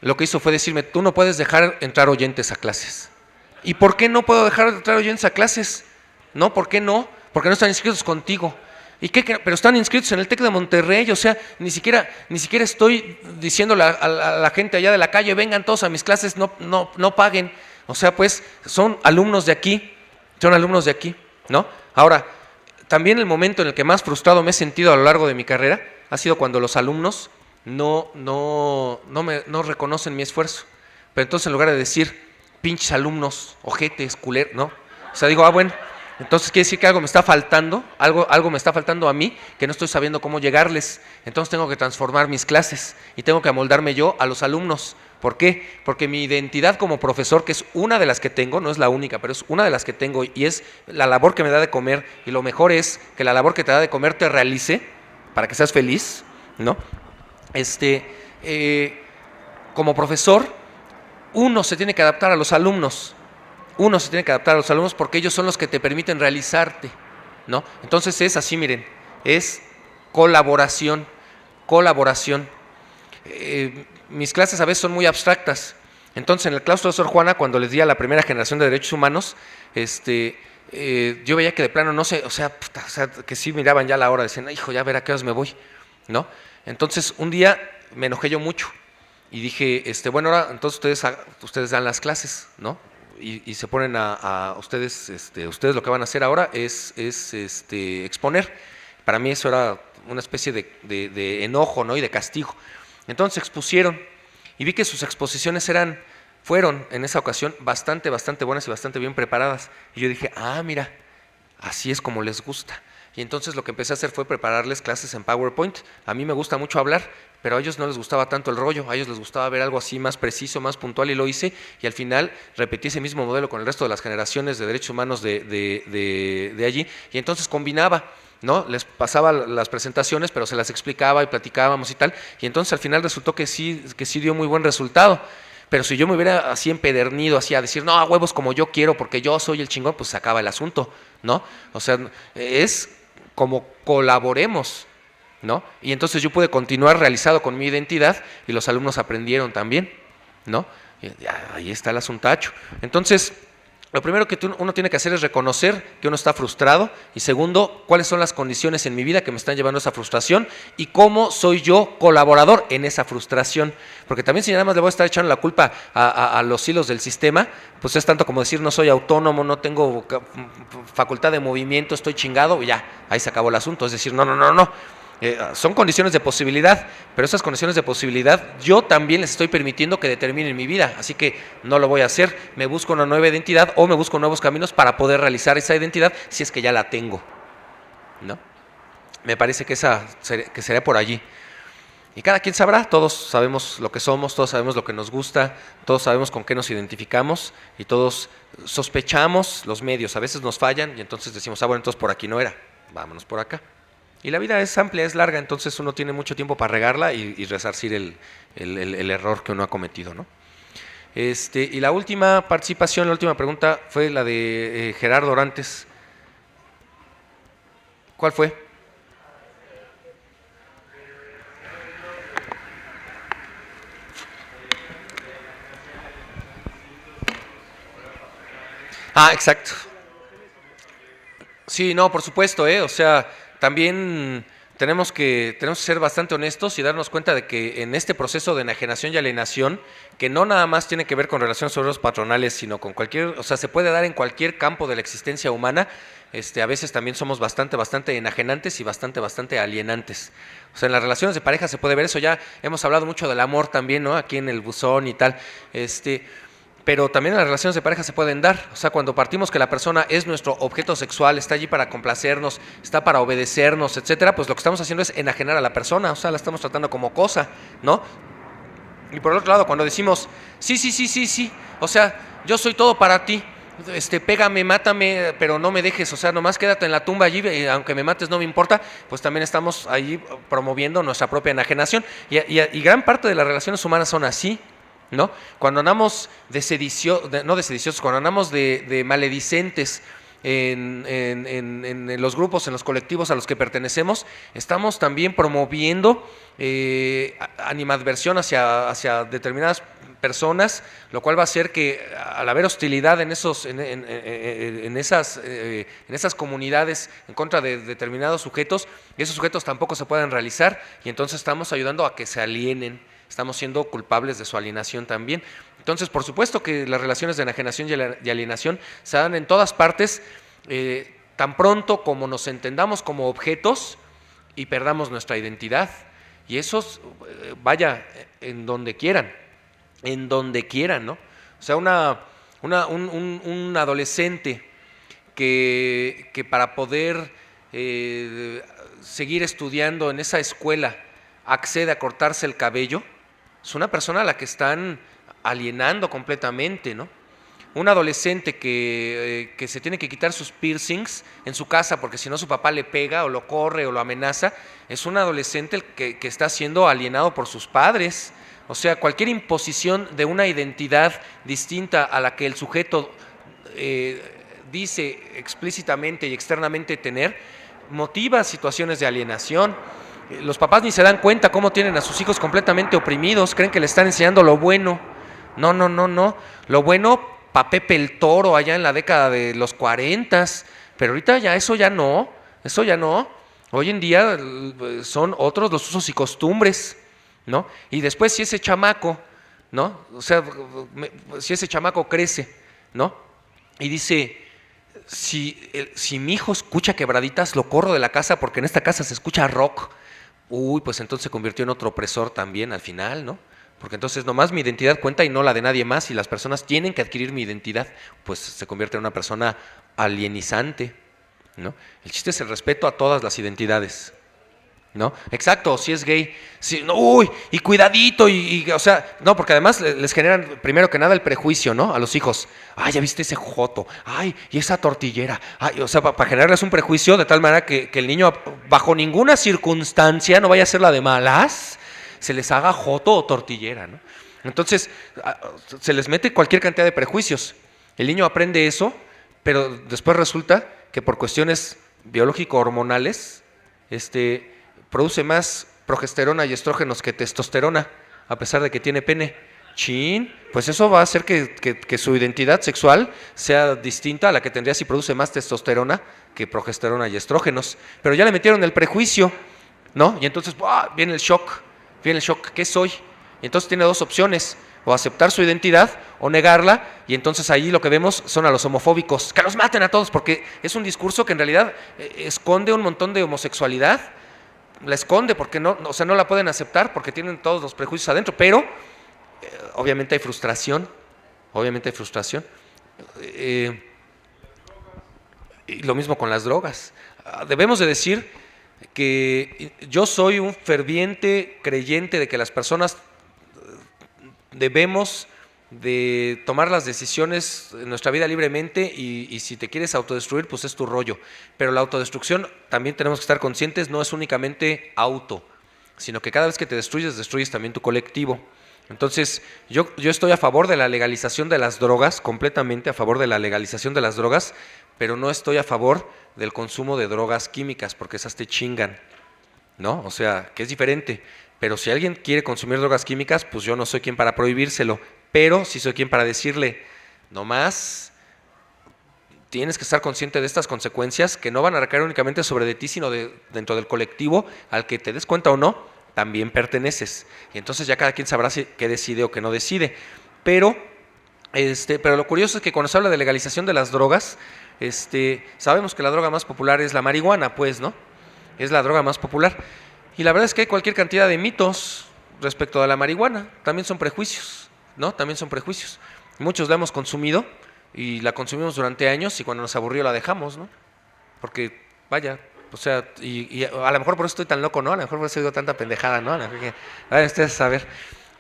lo que hizo fue decirme, tú no puedes dejar entrar oyentes a clases. ¿Y por qué no puedo dejar entrar oyentes a clases? ¿No? ¿Por qué no? Porque no están inscritos contigo. ¿Y qué? Pero están inscritos en el TEC de Monterrey, o sea, ni siquiera estoy diciéndole a la gente allá de la calle, vengan todos a mis clases, no paguen. O sea, pues, son alumnos de aquí, ¿no? Ahora, también el momento en el que más frustrado me he sentido a lo largo de mi carrera ha sido cuando los alumnos no reconocen mi esfuerzo. Pero entonces en lugar de decir, pinches alumnos, ojetes, culeros, ¿no? O sea, digo, bueno, entonces quiere decir que algo me está faltando, algo me está faltando a mí, que no estoy sabiendo cómo llegarles. Entonces tengo que transformar mis clases y tengo que amoldarme yo a los alumnos. ¿Por qué? Porque mi identidad como profesor, que es una de las que tengo, no es la única, pero es una de las que tengo y es la labor que me da de comer, y lo mejor es que la labor que te da de comer te realice para que seas feliz, ¿no? Como profesor, uno se tiene que adaptar a los alumnos. Porque ellos son los que te permiten realizarte, ¿no? Entonces es así, miren, es colaboración. Mis clases a veces son muy abstractas. Entonces en el claustro de Sor Juana, cuando les di a la primera generación de derechos humanos, yo veía que de plano no sé, o sea, que sí miraban ya la hora, decían, hijo, ya verá a qué horas me voy, ¿no? Entonces un día me enojé yo mucho y dije, bueno, ahora entonces ustedes dan las clases, ¿no? Y se ponen a ustedes, ustedes lo que van a hacer ahora es exponer. Para mí eso era una especie de enojo, ¿no? Y de castigo. Entonces expusieron y vi que sus exposiciones fueron en esa ocasión bastante buenas y bastante bien preparadas. Y yo dije, mira, así es como les gusta. Y entonces lo que empecé a hacer fue prepararles clases en PowerPoint. A mí me gusta mucho hablar, pero a ellos no les gustaba tanto el rollo, a ellos les gustaba ver algo así más preciso, más puntual, y lo hice, y al final repetí ese mismo modelo con el resto de las generaciones de derechos humanos de allí, y entonces combinaba, ¿no? Les pasaba las presentaciones, pero se las explicaba y platicábamos y tal, y entonces al final resultó que sí dio muy buen resultado. Pero si yo me hubiera así empedernido, así a decir, no, a huevos como yo quiero, porque yo soy el chingón, pues se acaba el asunto, ¿no? O sea, es como colaboremos, ¿no? Y entonces yo pude continuar realizado con mi identidad y los alumnos aprendieron también, ¿no? Y ya, ahí está el asuntacho. Entonces, lo primero que uno tiene que hacer es reconocer que uno está frustrado, y segundo, cuáles son las condiciones en mi vida que me están llevando a esa frustración y cómo soy yo colaborador en esa frustración. Porque también si nada más le voy a estar echando la culpa a los hilos del sistema, pues es tanto como decir no soy autónomo, no tengo facultad de movimiento, estoy chingado, y ya, ahí se acabó el asunto. Es decir, no. Son condiciones de posibilidad, pero esas condiciones de posibilidad yo también les estoy permitiendo que determinen mi vida, así que no lo voy a hacer. Me busco una nueva identidad o me busco nuevos caminos para poder realizar esa identidad si es que ya la tengo, ¿no? Me parece que sería por allí. Y cada quien sabrá, todos sabemos lo que somos, todos sabemos lo que nos gusta, todos sabemos con qué nos identificamos y todos sospechamos los medios. A veces nos fallan y entonces decimos, bueno, entonces por aquí no era, vámonos por acá. Y la vida es amplia, es larga, entonces uno tiene mucho tiempo para regarla y resarcir el error que uno ha cometido, ¿no? Y la última participación, la última pregunta fue la de Gerardo Orantes. ¿Cuál fue? Exacto. Sí, no, por supuesto, o sea, también tenemos que ser bastante honestos y darnos cuenta de que en este proceso de enajenación y alienación, que no nada más tiene que ver con relaciones obreros patronales, sino con cualquier, o sea, se puede dar en cualquier campo de la existencia humana. A veces también somos bastante enajenantes y bastante alienantes. O sea, en las relaciones de pareja se puede ver eso. Ya hemos hablado mucho del amor también, ¿no? Aquí en el buzón y tal. Pero también en las relaciones de pareja se pueden dar. O sea, cuando partimos que la persona es nuestro objeto sexual, está allí para complacernos, está para obedecernos, etcétera, pues lo que estamos haciendo es enajenar a la persona, o sea, la estamos tratando como cosa, ¿no? Y por el otro lado, cuando decimos, sí, o sea, yo soy todo para ti, pégame, mátame, pero no me dejes, o sea, nomás quédate en la tumba allí, aunque me mates no me importa, pues también estamos ahí promoviendo nuestra propia enajenación. Y gran parte de las relaciones humanas son así, ¿no? Cuando andamos cuando andamos de maledicentes en los grupos, en los colectivos a los que pertenecemos, estamos también promoviendo animadversión hacia determinadas personas, lo cual va a hacer que al haber hostilidad en esas comunidades en contra de determinados sujetos, esos sujetos tampoco se pueden realizar, y entonces estamos ayudando a que se alienen. Estamos siendo culpables de su alienación también. Entonces, por supuesto que las relaciones de enajenación y alienación se dan en todas partes, tan pronto como nos entendamos como objetos y perdamos nuestra identidad. Y eso, vaya, en donde quieran, ¿no? O sea, un adolescente que para poder seguir estudiando en esa escuela accede a cortarse el cabello, es una persona a la que están alienando completamente, ¿no? Un adolescente que se tiene que quitar sus piercings en su casa porque si no su papá le pega o lo corre o lo amenaza, es un adolescente que está siendo alienado por sus padres. O sea, cualquier imposición de una identidad distinta a la que el sujeto dice explícitamente y externamente tener, motiva situaciones de alienación. Los papás ni se dan cuenta cómo tienen a sus hijos completamente oprimidos, creen que le están enseñando lo bueno. No. Lo bueno para Pepe el Toro allá en la década de los 40, pero ahorita ya eso ya no. Hoy en día son otros los usos y costumbres, ¿no? Y después si ese chamaco, ¿no? O sea, si ese chamaco crece, ¿no? Y dice, si mi hijo escucha quebraditas, lo corro de la casa porque en esta casa se escucha rock. Pues entonces se convirtió en otro opresor también al final, ¿no? Porque entonces nomás mi identidad cuenta y no la de nadie más, y las personas tienen que adquirir mi identidad, pues se convierte en una persona alienizante, ¿no? El chiste es el respeto a todas las identidades, ¿no? Exacto, si es gay, sí, no, uy, y cuidadito, o sea, no, porque además les generan, primero que nada, el prejuicio, ¿no? A los hijos, ay, ya viste ese joto, ay, y esa tortillera, ay, o sea, para generarles un prejuicio de tal manera que el niño, bajo ninguna circunstancia, no vaya a ser la de malas, se les haga joto o tortillera, ¿no? Entonces, se les mete cualquier cantidad de prejuicios. El niño aprende eso, pero después resulta que por cuestiones biológico-hormonales, produce más progesterona y estrógenos que testosterona, a pesar de que tiene pene. Chin, pues eso va a hacer que su identidad sexual sea distinta a la que tendría si produce más testosterona que progesterona y estrógenos. Pero ya le metieron el prejuicio, ¿no? Y entonces viene el shock, ¿qué soy? Y entonces tiene dos opciones, o aceptar su identidad o negarla, y entonces ahí lo que vemos son a los homofóbicos, que los maten a todos, porque es un discurso que en realidad esconde un montón de homosexualidad, la esconde porque no la pueden aceptar porque tienen todos los prejuicios adentro, pero obviamente hay frustración, y lo mismo con las drogas. Debemos de decir que yo soy un ferviente creyente de que las personas debemos de tomar las decisiones en nuestra vida libremente, y si te quieres autodestruir, pues es tu rollo. Pero la autodestrucción, también tenemos que estar conscientes, no es únicamente auto, sino que cada vez que te destruyes también tu colectivo. Entonces, yo estoy a favor de la legalización de las drogas, completamente a favor de la legalización de las drogas, pero no estoy a favor del consumo de drogas químicas, porque esas te chingan, ¿no? O sea, que es diferente. Pero si alguien quiere consumir drogas químicas, pues yo no soy quien para prohibírselo, pero sí soy quien para decirle, no más, tienes que estar consciente de estas consecuencias que no van a recaer únicamente sobre de ti, sino dentro del colectivo al que te des cuenta o no, también perteneces. Y entonces ya cada quien sabrá qué decide o qué no decide. Pero lo curioso es que cuando se habla de legalización de las drogas, sabemos que la droga más popular es la marihuana, pues, ¿no? Es la droga más popular. Y la verdad es que hay cualquier cantidad de mitos respecto a la marihuana. También son prejuicios, ¿no? También son prejuicios. Muchos la hemos consumido y la consumimos durante años, y cuando nos aburrió la dejamos, ¿no? Porque, vaya, o sea, y a lo mejor por eso estoy tan loco, ¿no? A lo mejor por eso digo tanta pendejada, ¿no? A ustedes saber.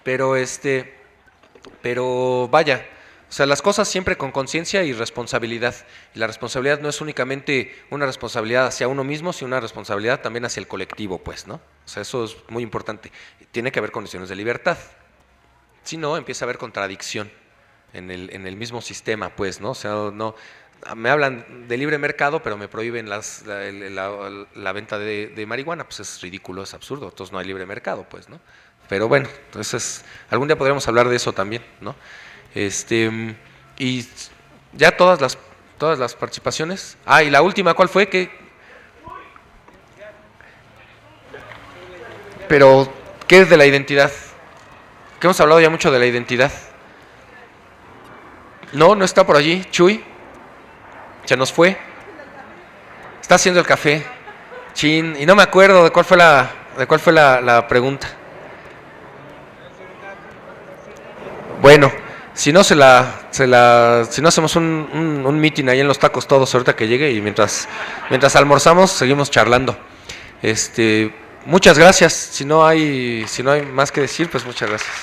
Pero vaya, o sea, las cosas siempre con conciencia y responsabilidad. Y la responsabilidad no es únicamente una responsabilidad hacia uno mismo, sino una responsabilidad también hacia el colectivo, pues, ¿no? O sea, eso es muy importante. Tiene que haber condiciones de libertad. Si no, empieza a haber contradicción en el mismo sistema, pues, ¿no? O sea, no, me hablan de libre mercado, pero me prohíben la venta de marihuana. Pues es ridículo, es absurdo. Entonces no hay libre mercado, pues, ¿no? Pero bueno, entonces algún día podríamos hablar de eso también, ¿no? Y ya todas las participaciones. Y la última, ¿cuál fue? Pero, ¿qué es de la identidad? Que hemos hablado ya mucho de la identidad. No está por allí, Chuy. Se nos fue. Está haciendo el café. Chin, y no me acuerdo de cuál fue la pregunta. Bueno, si no si no hacemos un meeting ahí en los tacos todos ahorita que llegue, y mientras almorzamos seguimos charlando. Muchas gracias. Si no hay más que decir, pues muchas gracias.